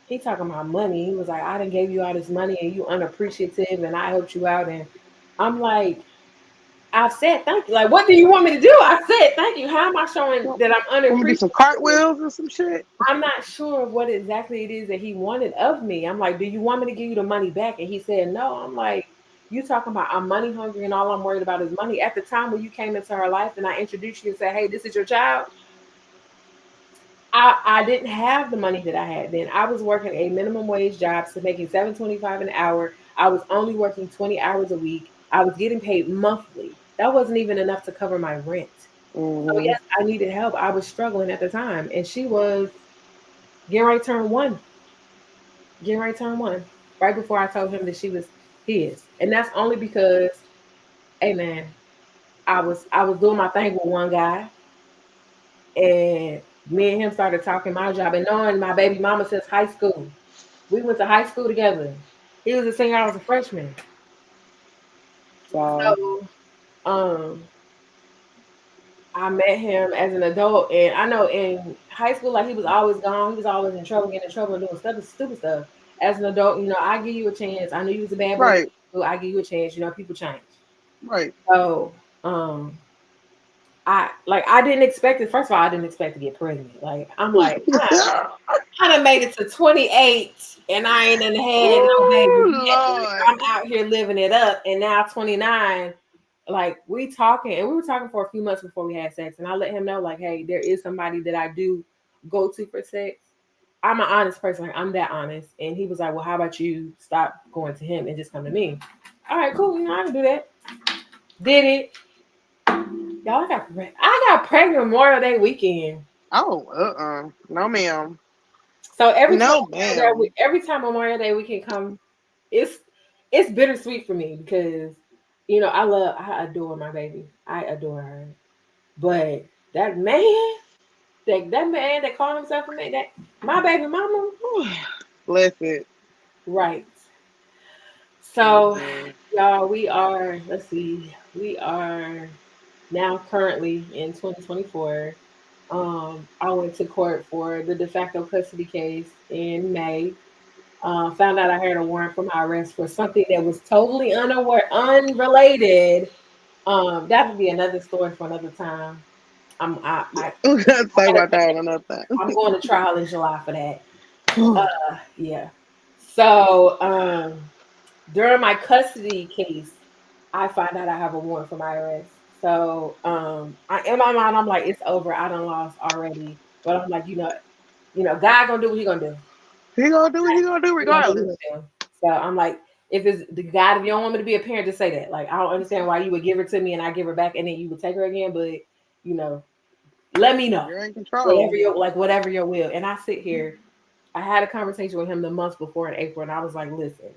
He talking about money. He was like, I done gave you all this money and you unappreciative and I helped you out. And I'm like, I've said thank you. Like, what do you want me to do? I said thank you. How am I showing Well, that I'm want me to do some unappreciative? cartwheels or some shit? I'm not sure of what exactly it is that he wanted of me. I'm like, do you want me to give you the money back? And he said, no. I'm like, you talking about I'm money hungry and all I'm worried about is money. At the time when you came into her life and I introduced you and said, hey, this is your child, I didn't have the money that I had then. I was working a minimum wage job, so making $7.25 an hour. I was only working 20 hours a week. I was getting paid monthly. That wasn't even enough to cover my rent. So Hmm. yes, I needed help. I was struggling at the time, and she was getting ready to turn one, getting ready to turn one, right before I told him that she was his, and that's only because, hey man, I was doing my thing with one guy, and me and him started talking my job and knowing my baby mama since high school. We went to high school together. He was a senior, I was a freshman. So So I met him as an adult, and I know in high school, like he was always gone. He was always in trouble, getting in trouble, and doing stuff, stupid stuff. As an adult, I give you a chance. I knew you was a bad boy. right, So I give you a chance. People change. right. So I didn't expect it. First of all, I didn't expect to get pregnant. Like I'm like, I done made it to 28 and I ain't done had no baby Ooh, yet. Like Lord. I'm out here living it up and now 29, like we talking and we were talking for a few months before we had sex. And I let him know, like, hey, there is somebody that I do go to for sex. I'm an honest person, like I'm that honest. And he was like, well, how about you stop going to him and just come to me? All right, cool. I can do that. Did it. Y'all, I got pregnant Memorial Day weekend. Oh, no, ma'am. So every time No, ma'am. Memorial Day weekend come, it's bittersweet for me because I adore my baby. I adore her. But that man, that man that called himself a man, that my baby mama, Bless it. right. So Mm-hmm. y'all, let's see, we are now currently in 2024. I went to court for the de facto custody case in May. Found out I had a warrant for my arrest for something that was totally unrelated. That would be another story for another time. I'm I, I We're gonna I'm talk gonna about that on another I'm time. going to trial in July for that. Yeah. So during my custody case, I find out I have a warrant for my arrest. So in my mind, I'm like, it's over. I done lost already. But I'm like, God gonna do what he gonna do. He gonna do what he gonna do He gonna do what he regardless. gonna do. So I'm like, if it's the God, if you don't want me to be a parent, just say that. Like, I don't understand why you would give her to me and I give her back and then you would take her again. But you know, let me know You're in control. whatever your will. And I sit here. I had a conversation with him the month before in April, and I was like, listen,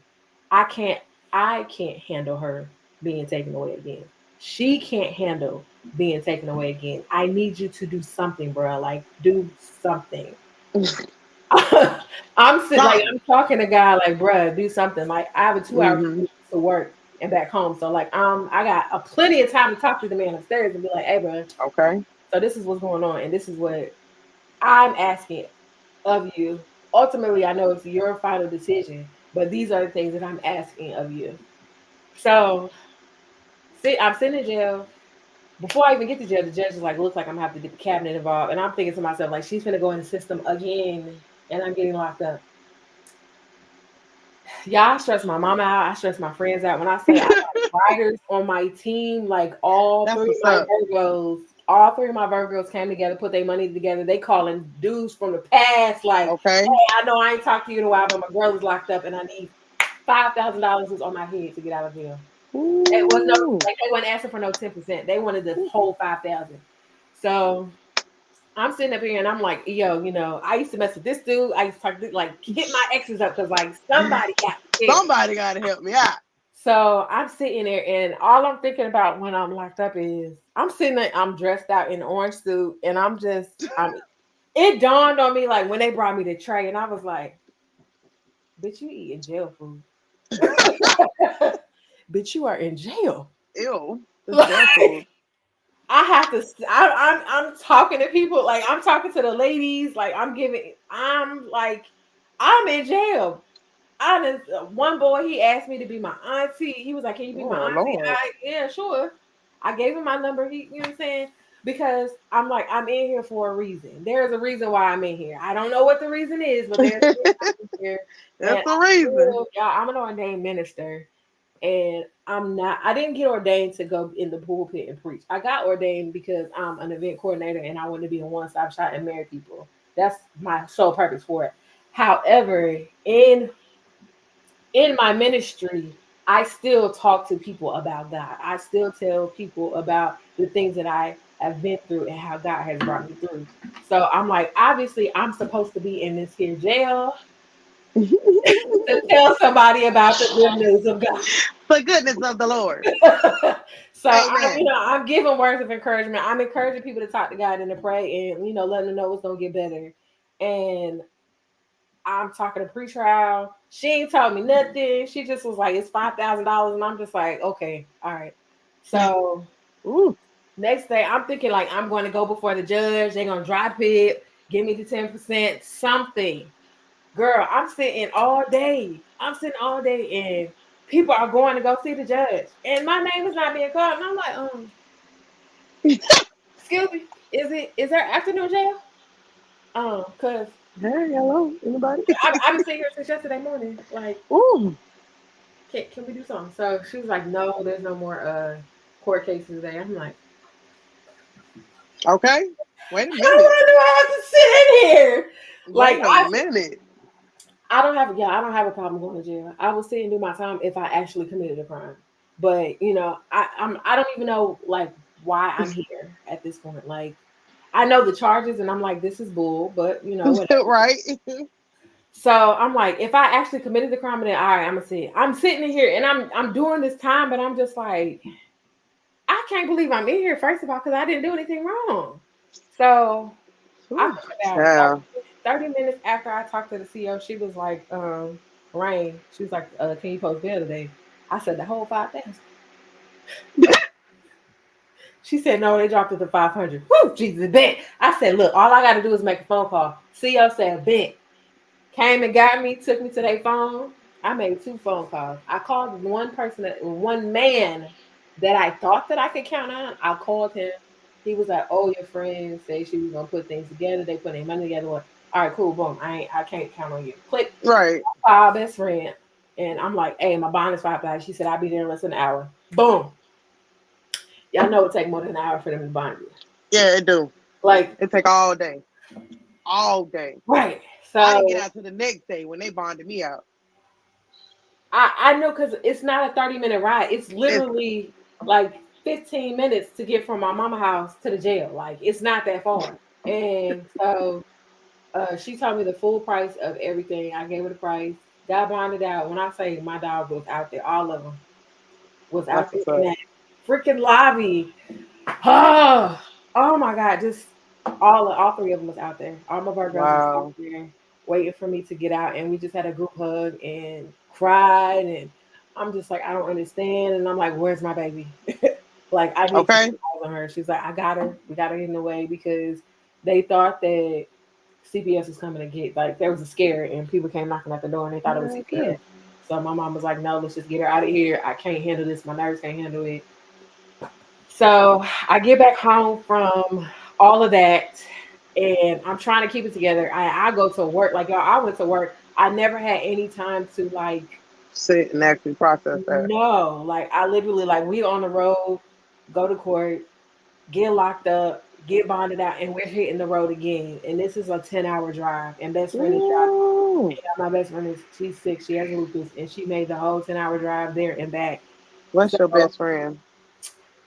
I can't I can't handle her being taken away again. She can't handle being taken away again. I need you to do something, bro. Like, do something. I'm sitting like Something. I'm talking to God like, bruh, do something. Like I have a 2 hour Mm-hmm. commute to work and back home, so like I got a plenty of time to talk to the man upstairs and be like, hey, bruh, Okay. so this is what's going on, and this is what I'm asking of you. Ultimately, I know it's your final decision, but these are the things that I'm asking of you. So I'm sitting in jail. Before I even get to jail, the judge is like, looks like I'm gonna have to get the cabinet involved. And I'm thinking to myself, like, she's gonna go in the system again and I'm getting locked up. Yeah, I stress my mama out. I stress my friends out. When I say I got writers on my team, like That's what's up. All three of my Virgos came together, put their money together. They calling dudes from the past, like, Okay. hey, I know I ain't talked to you in a while, but my girl is locked up and I need $5,000 is on my head to get out of jail. It was no Ooh. like they wasn't asking for no 10%. They wanted the whole 5,000. So I'm sitting up here and I'm like, yo, I used to mess with this dude. I used to talk to, like hit my exes up because like somebody got me here. Somebody got to help me out. So I'm sitting there and all I'm thinking about when I'm locked up is I'm sitting there, I'm dressed out in an orange suit and it dawned on me like when they brought me the tray and I was like, bitch, you eating jail food. Bitch, you are in jail. Ew. That's jail Like food. I have to. I'm talking to people. Like I'm talking to the ladies. Like I'm like, I'm in jail. One boy he asked me to be my auntie. He was like, "Can you be my Oh auntie?" Lord. Yeah, sure. I gave him my number. You know what I'm saying? Because I'm like, I'm in here for a reason. There's a reason why I'm in here. I don't know what the reason is, but there's a reason I'm in here. And That's the reason. I'm an ordained minister and I didn't get ordained to go in the pulpit and preach. I got ordained because I'm an event coordinator and I want to be a one-stop shop and marry people. That's my sole purpose for it. However, in my ministry, I still talk to people about God. I still tell people about the things that I have been through and how God has brought me through. So I'm like, obviously I'm supposed to be in this here jail to tell somebody about the good news of God. The goodness of the Lord. So Amen. I'm giving words of encouragement. I'm encouraging people to talk to God and to pray, and letting them know it's gonna get better. And I'm talking to pre-trial. She ain't told me nothing. She just was like, "It's $5,000," and I'm just like, "Okay, all right." So Ooh. next day, I'm thinking like I'm going to go before the judge. They're gonna drop it, give me the 10%, something. Girl, I'm sitting all day. I'm sitting all day, and people are going to go see the judge, and my name is not being called. And I'm like, excuse me, is there afternoon jail? Cause Hey, hello, anybody? I've been sitting here since yesterday morning. Like, Ooh. can we do something? So she was like, no, there's no more court cases today. I'm like, Okay. Wait a how minute. long do I have to sit in here? Like, Wait a minute. I don't have a problem going to jail. I will sit and do my time if I actually committed a crime. But I don't even know like why I'm here at this point. Like I know the charges and I'm like, this is bull, but whatever. Right. So I'm like, if I actually committed the crime, then all right, I'm gonna sit. I'm sitting in here and I'm doing this time, but I'm just like, I can't believe I'm in here, first of all, because I didn't do anything wrong. So I Ooh, think about child. 30 minutes after I talked to the CEO, she was like, Rain, she was like, can you post bail today? I said the whole 5,000. She said, no, they dropped it to 500. Whoo, Jesus, bet. I said, look, all I got to do is make a phone call. CEO said, bet. Came and got me, took me to their phone. I made 2 phone calls. I called one man that I thought that I could count on. I called him. He was like, "Oh, your friend said she was gonna put things together. They put their money together. Well, all right, cool, boom. I can't count on you." Click. Right. Call best friend, and I'm like, "Hey, my bond is 5,000." She said, "I'll be there in less than an hour." Boom. Y'all know it take more than an hour for them to bond you. Yeah, it do. Like, It take all day. All day. right. I didn't get So out to the next day when they bonded me out. I know because it's not a 30-minute ride. It's It's literally like 15 minutes to get from my mama house to the jail. Like it's not that far. And so she told me the full price of everything. I gave her the price. Got bonded out. When I say my dog was out there, all of them was out that's there what's in up. that freaking lobby. Oh, oh my God. Just all three of them was out there. All my Virgos was out Wow. there waiting for me to get out, and we just had a group hug and cried, and I'm just like, I don't understand, and I'm like, where's my baby? Like, I need to Okay. keep eyes on her. She's like, I got her. We got her in the way because they thought that CPS was coming to get, like, there was a scare and people came knocking at the door and they thought it was Okay. CPS. So my mom was like, no, let's just get her out of here. I can't handle this. My nerves can't handle it. So I get back home from all of that and I'm trying to keep it together. I go to work. Like, y'all, I went to work. I never had any time to, like, Sit and actually process that. no, like, I literally, like, we on the road, go to court, get locked up, get bonded out, and we're hitting the road again. And this is a 10-hour drive. And best friend is driving. Ooh. My best friend is, she's sick. She has lupus, and she made the whole 10-hour drive there and back. What's So your best friend?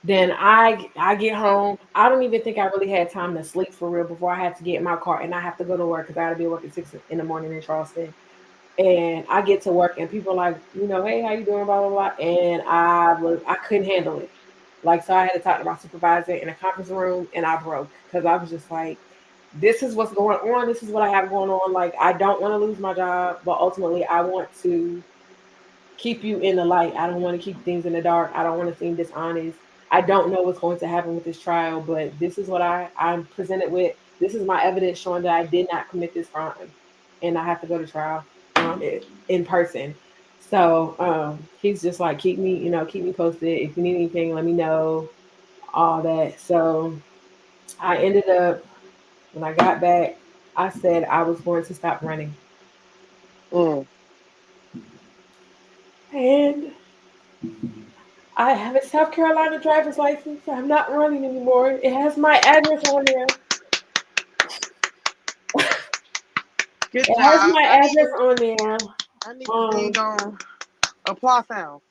then I get home. I don't even think I really had time to sleep for real before I had to get in my car and I have to go to work because I got to be at work at 6 in the morning in Charleston. And I get to work and people are like, hey, how you doing, blah blah blah. And I couldn't handle it. Like, so I had to talk to my supervisor in a conference room and I broke because I was just like, this is what's going on. This is what I have going on. Like, I don't want to lose my job, but ultimately I want to keep you in the light. I don't want to keep things in the dark. I don't want to seem dishonest. I don't know what's going to happen with this trial, but this is what I'm presented with. This is my evidence showing that I did not commit this crime, and I have to go to trial in person. So he's just like, keep me posted. If you need anything, let me know. All that. So I ended up, when I got back, I said I was going to stop running, Mm. and I have a South Carolina driver's license. I'm not running anymore. It has my address on there. Good It has job. my address on there. I need to Um, ding on applause sound.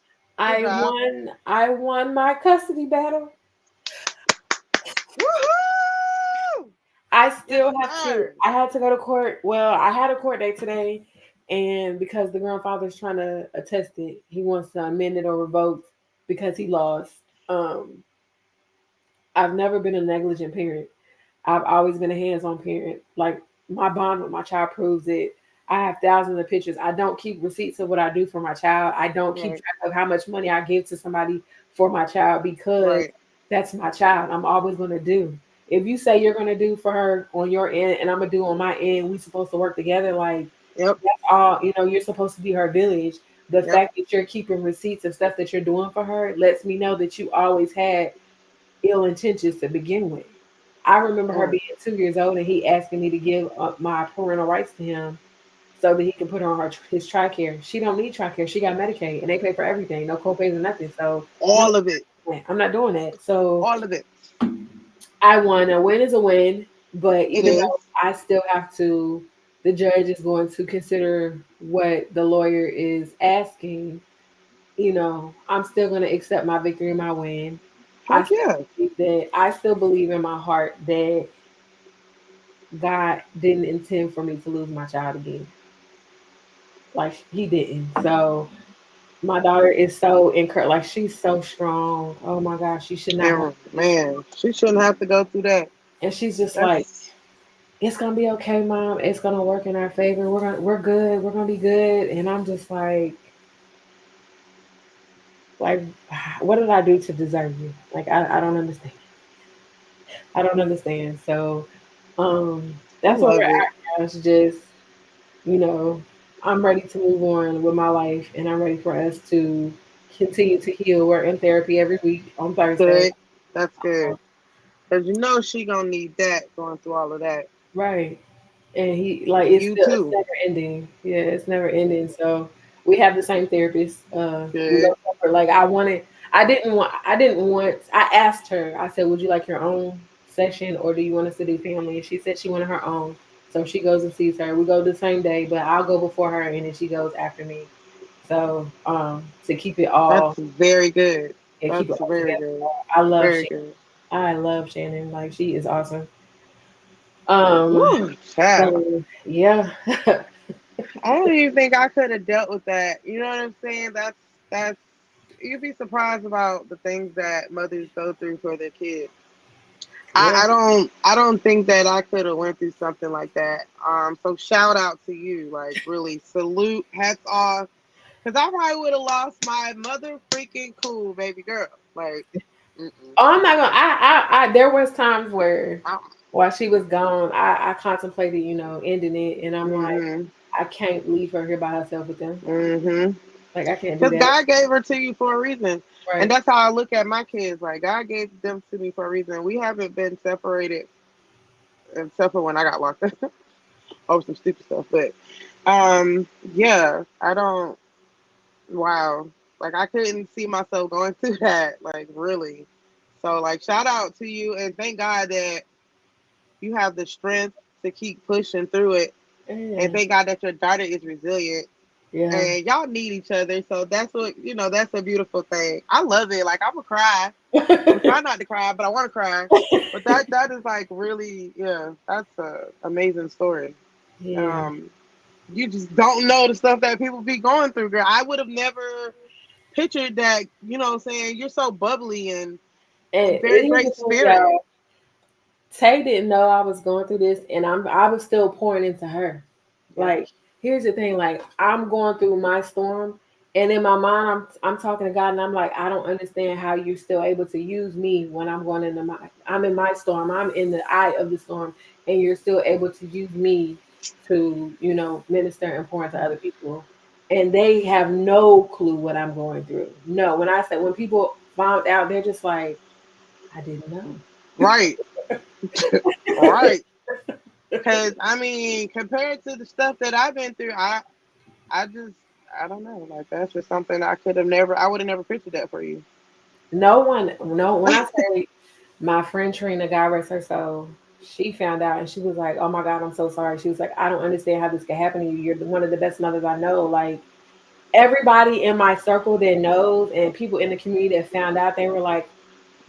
Good I job. won. I won my custody battle. Woohoo! I Yes, still have to. sir. I had to go to court. Well, I had a court date today, and because the grandfather's trying to attest it, he wants to amend it or revoke because he lost. Um, I've never been a negligent parent. I've always been a hands-on parent. Like, my bond with my child proves it. I have thousands of pictures. I don't keep receipts of what I do for my child. I don't keep Right, track of how much money I give to somebody for my child because right. that's my child. I'm always going to do. If you say you're going to do for her on your end and I'm going to do on my end, we supposed to work together. Like, Yep, that's all. You're supposed to be her village. The yep. fact that you're keeping receipts of stuff that you're doing for her lets me know that you always had ill intentions to begin with. I remember her Mm. being 2 years old and he asking me to give up my parental rights to him so that he can put her on his TRICARE. She don't need TRICARE. She got Medicaid and they pay for everything, no copays or nothing. So no, All of it. I'm not doing that. So All of it. I won. A win is a win, but It even is. though I still have to, the judge is going to consider what the lawyer is asking. I'm still going to accept my victory and my win. I Heck still yeah. I still believe in my heart that God didn't intend for me to lose my child again. Like, he didn't. So my daughter is so encouraged. Like, she's so strong. Oh my gosh, she should not have And to be strong. man, she shouldn't have to go through that. And she's just like, That's it's gonna be okay, mom. It's gonna work in our favor. We're good. We're gonna be good. And I'm just like, what did I do to deserve you? Like, I don't understand. I don't understand. So, I that's where we're love it. at now. It's just, you know, I'm ready to move on with my life and I'm ready for us to continue to heal. We're in therapy every week on Thursday. Good. That's good. Cause you know she gonna need that going through all of that. Right. And he, like, And it's you still, it's too. never ending. Yeah, it's never ending. So we have the same therapist. We Good. go separate. Like, I asked her, I said, would you like your own session or do you want us to do family? And she said she wanted her own. So she goes and sees her. We go the same day, but I'll go before her and then she goes after me. So to keep it all That's very good. and keep it That's all very together. good. I love Very Shannon. good. I love Shannon. Like, she is awesome. Um Woo, child. so yeah. I don't even think I could have dealt with that. You know what I'm saying? That's you'd be surprised about the things that mothers go through for their kids. Yeah. I don't think that I could have went through something like that. So shout out to you, like really salute, hats off, because I probably would have lost my mother freaking cool baby girl. Like, mm-mm. Oh, I'm not gonna. There was times where, I, while she was gone, I contemplated, ending it, and I'm like, mm-hmm, I can't leave her here by herself with them. mm-hmm. Like, I can't do Because that. God gave her to you for a reason, and Right. that's how I look at my kids. Like God gave them to me for a reason. We haven't been separated except for when I got locked up over some stupid stuff. But yeah, I don't. Wow, like I couldn't see myself going through that. Like really. So like shout out to you and thank God that you have the strength to keep pushing through it. And Yeah. thank God that your daughter is resilient. Yeah. And y'all need each other. So that's what that's a beautiful thing. I love it. Like I'm gonna cry. I'm gonna try not to cry, but I wanna cry. But that is like really, yeah, that's a amazing story. Yeah. Um you just don't know the stuff that people be going through, girl. I would have never pictured that, what I'm saying, you're so bubbly and And very here's the great thing, spirit. y'all. Tay didn't know I was going through this, and I was still pouring into her. Yeah. Like, here's the thing, like I'm going through my storm, and in my mind, I'm talking to God, and I'm like, I don't understand how you're still able to use me when I'm in my storm, I'm in the eye of the storm, and you're still able to use me to minister and pour into other people, and they have no clue what I'm going through. No, when people found out, they're just like, I didn't know. Right. Right. Cause I mean, compared to the stuff that I've been through, I just I don't know. Like that's just something I would have never pictured that for you. No one, no. When I say my friend Trina, God rest her soul, she found out and she was like, "Oh my God, I'm so sorry." She was like, "I don't understand how this could happen to you. You're one of the best mothers I know." Like everybody in my circle that knows and people in the community that found out, they were like,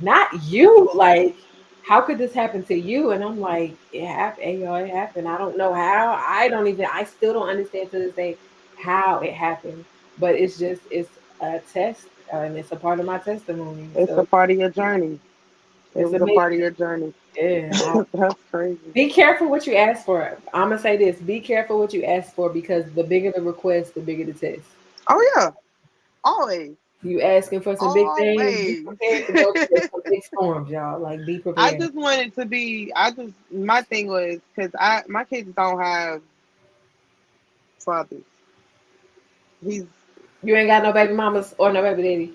"Not you!" Like, how could this happen to you? And I'm like, "It happened, yo. It happened. I don't know how. I still don't understand to this day how it happened. But it's a test, and it's a part of my testimony. It's a So part of your journey. It it's was a part of amazing. your journey. Yeah. That's crazy. Be careful what you ask for. I'm gonna say this: be careful what you ask for because the bigger the request, the bigger the test. Oh yeah, always, You asking for some big things, be always. prepared to go through some big storms, y'all. Like be I prepared. just wanted to be. I just my thing was because I my kids don't have fathers. He's You ain't got no baby mamas or no baby daddy.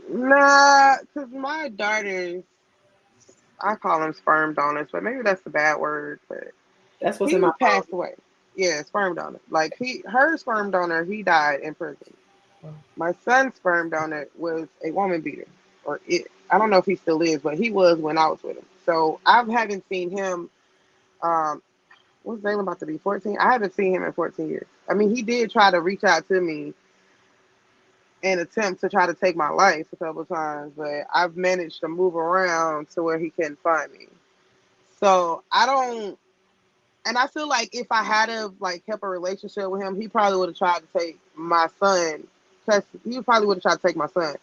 nah, because my daughters, I call them sperm donors, but maybe that's a bad word. But That's what's in my he passed away. Yeah, sperm donor. Like her sperm donor, he died in prison. phone. My son's sperm donor was a woman beater, or it. I don't know if he still is, but he was when I was with him. So I haven't seen him. Um, what's Zaylen about to be 14? I haven't seen him in 14 years. I mean, he did try to reach out to me and attempt to try to take my life a couple of times, but I've managed to move around to where he couldn't find me. So I don't, and I feel like if I had have like kept a relationship with him, he probably would have tried to take my son. Cause he probably would have tried to take my son.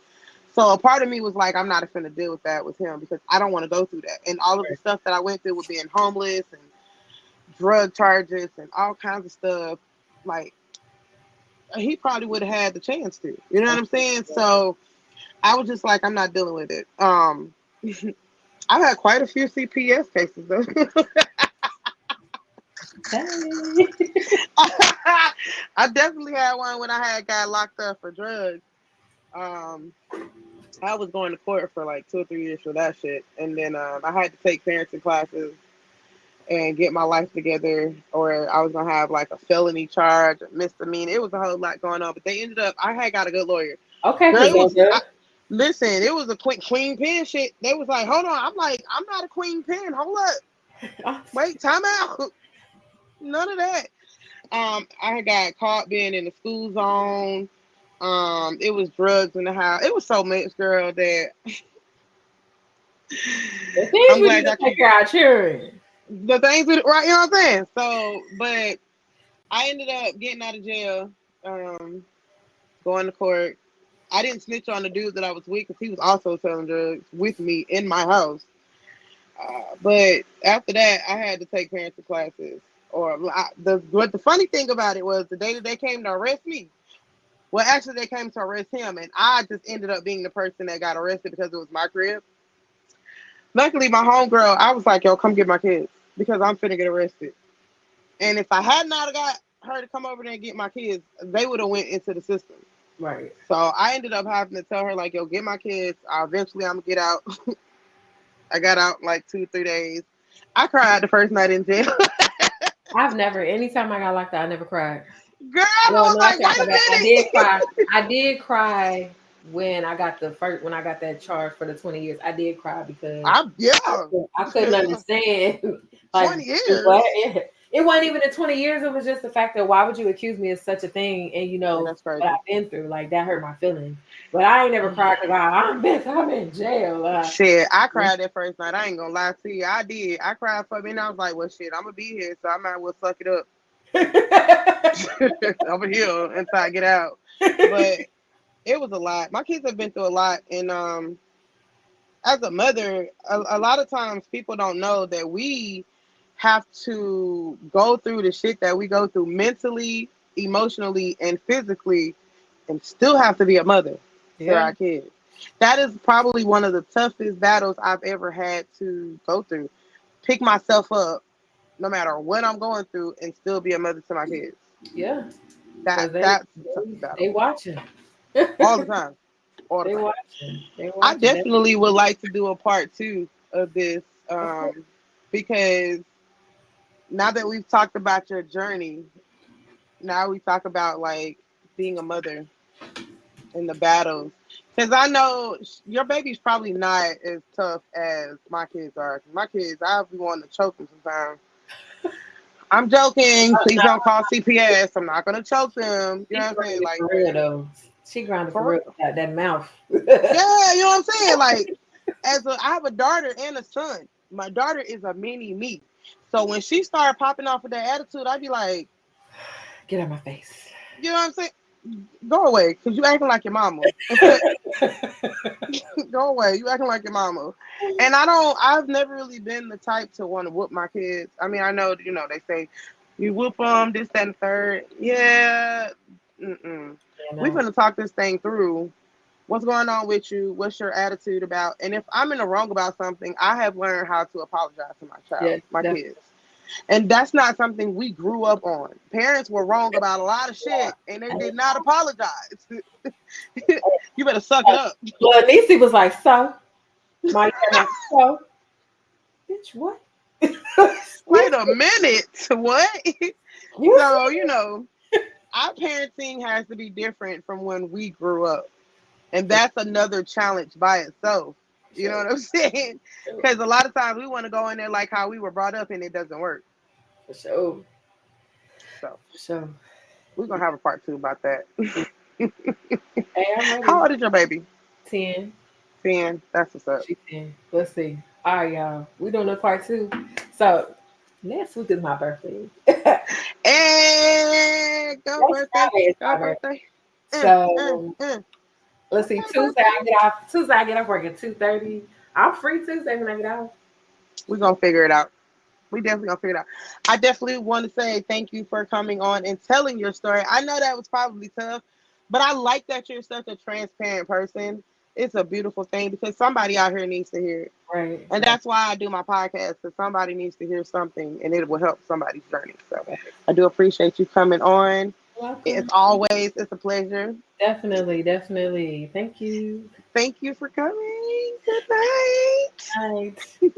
So a part of me was like, I'm not finna deal with that with him because I don't want to go through that. And all of the Right. stuff that I went through with being homeless and drug charges and all kinds of stuff, like he probably would have had the chance to. You know what I'm saying? So I was just like, I'm not dealing with it. I've had quite a few CPS cases though. Hey. I definitely had one when I had got locked up for drugs. Um, I was going to court for like 2 or 3 years for that shit, and then I had to take parenting classes and get my life together, or I was gonna have like a felony charge, a misdemeanor. It was a whole lot going on, but they ended up. I had got a good lawyer. Okay, Girl, because it was. those Listen, it was a quick queen pin shit. They was like, hold on. I'm like, I'm not a queen pin. Hold up. are. Wait, time out. None of that. I had got caught being in the school zone. It was drugs in the house. It was so much, girl, that The things I'm we need glad to y'all take keep care of our children. the things with right. You know what I'm saying? So, but I ended up getting out of jail, going to court. I didn't snitch on the dude that I was with because he was also selling drugs with me in my house. But after that, I had to take parenting classes. But the funny thing about it was the day that they came to arrest me. Well, actually, they came to arrest him, and I just ended up being the person that got arrested because it was my crib. Luckily, my homegirl, I was like, "Yo, come get my kids because I'm finna get arrested." And if I had not got her to come over there and get my kids, they would have went into the system. Right. So I ended up having to tell her like, "Yo, get my kids. Eventually, I'm gonna get out." I got out in like 2, 3 days. I cried the first night in jail. I've never, anytime I got locked out, I never cried. Girl, I Well, was no, I like, take that back. I wait did a cry. minute. I did cry when I got that charge for the 20 years. I did cry because Yeah, I couldn't understand like 20 years. what it wasn't even the 20 years, it was just the fact that why would you accuse me of such a thing, and you Yeah, know that's what crazy. I've been through, like that hurt my feelings. But I ain't never cried because I'm in jail. Shit, I cried that first night. I ain't gonna lie to you. I did. I cried for me, and I was like, well, shit, I'm gonna be here, so I might as well suck it up. Over here until I get out. But it was a lot. My kids have been through a lot, and as a mother, a lot of times people don't know that we have to go through the shit that we go through mentally, emotionally, and physically, and still have to be a mother to Yeah. our kids. That is probably one of the toughest battles I've ever had to go through. Pick myself up no matter what I'm going through and still be a mother to my kids. Yeah. That Because that's the toughest they battle. watching. All the time. All the They time. watching. They I watching. definitely would like to do a part two of this, Of course. because now that we've talked about your journey, now we talk about like being a mother and the battles. Because I know your baby's probably not as tough as my kids are. My kids, I'll be wanting to choke them sometimes. I'm joking. Please don't call CPS. I'm not gonna choke them. You She know what I'm saying? grounded Like, for real though. She grounded for for real real. with that mouth. Yeah, you know what I'm saying? Like, I have a daughter and a son. My daughter is a mini me. So when she started popping off with that attitude, I'd be like, Get out of my face. you know what I'm saying? Go away, cause you acting like your mama. Go away, you acting like your mama. And I've never really been the type to want to whoop my kids. I mean, I know, they say you whoop them, this, that, and third. Yeah, You we know. finna talk this thing through. What's going on with you? What's your attitude about? And if I'm in the wrong about something, I have learned how to apologize to Yes, my definitely. kids. And that's not something we grew up on. Parents were wrong about a lot of shit and they did not apologize. You better suck it up. Well, Niecy was like, so my like, so bitch, what? Wait Excuse a minute. What? me. So, our parenting has to be different from when we grew up. And For that's another challenge by itself. You know sure. what I'm saying? For sure. Because a lot of times we want to go in there like how we were brought up and it doesn't work. For sure. So For sure. we're going to have a part two about that. Hey, I'm How ready. old is your baby? 10. 10. That's what's up. She's 10. Let's see. All right, y'all. We doing a part two. So next week is my birthday. Hey, go Next birthday. Friday is Go my birthday. birthday. Mm, So mm. let's see. Okay, birthday. Tuesday I get off work at 2:30. I'm free Tuesday when I get off. We're going to figure it out. We definitely gonna figure it out. I definitely want to say thank you for coming on and telling your story. I know that was probably tough, but I like that you're such a transparent person. It's a beautiful thing because somebody out here needs to hear it. Right. And Right. that's why I do my podcast, because somebody needs to hear something and it will help somebody's journey. So Right. I do appreciate you coming on. As Welcome. always, it's a pleasure. Definitely. Definitely. Thank you. Thank you for coming. Good night. Night.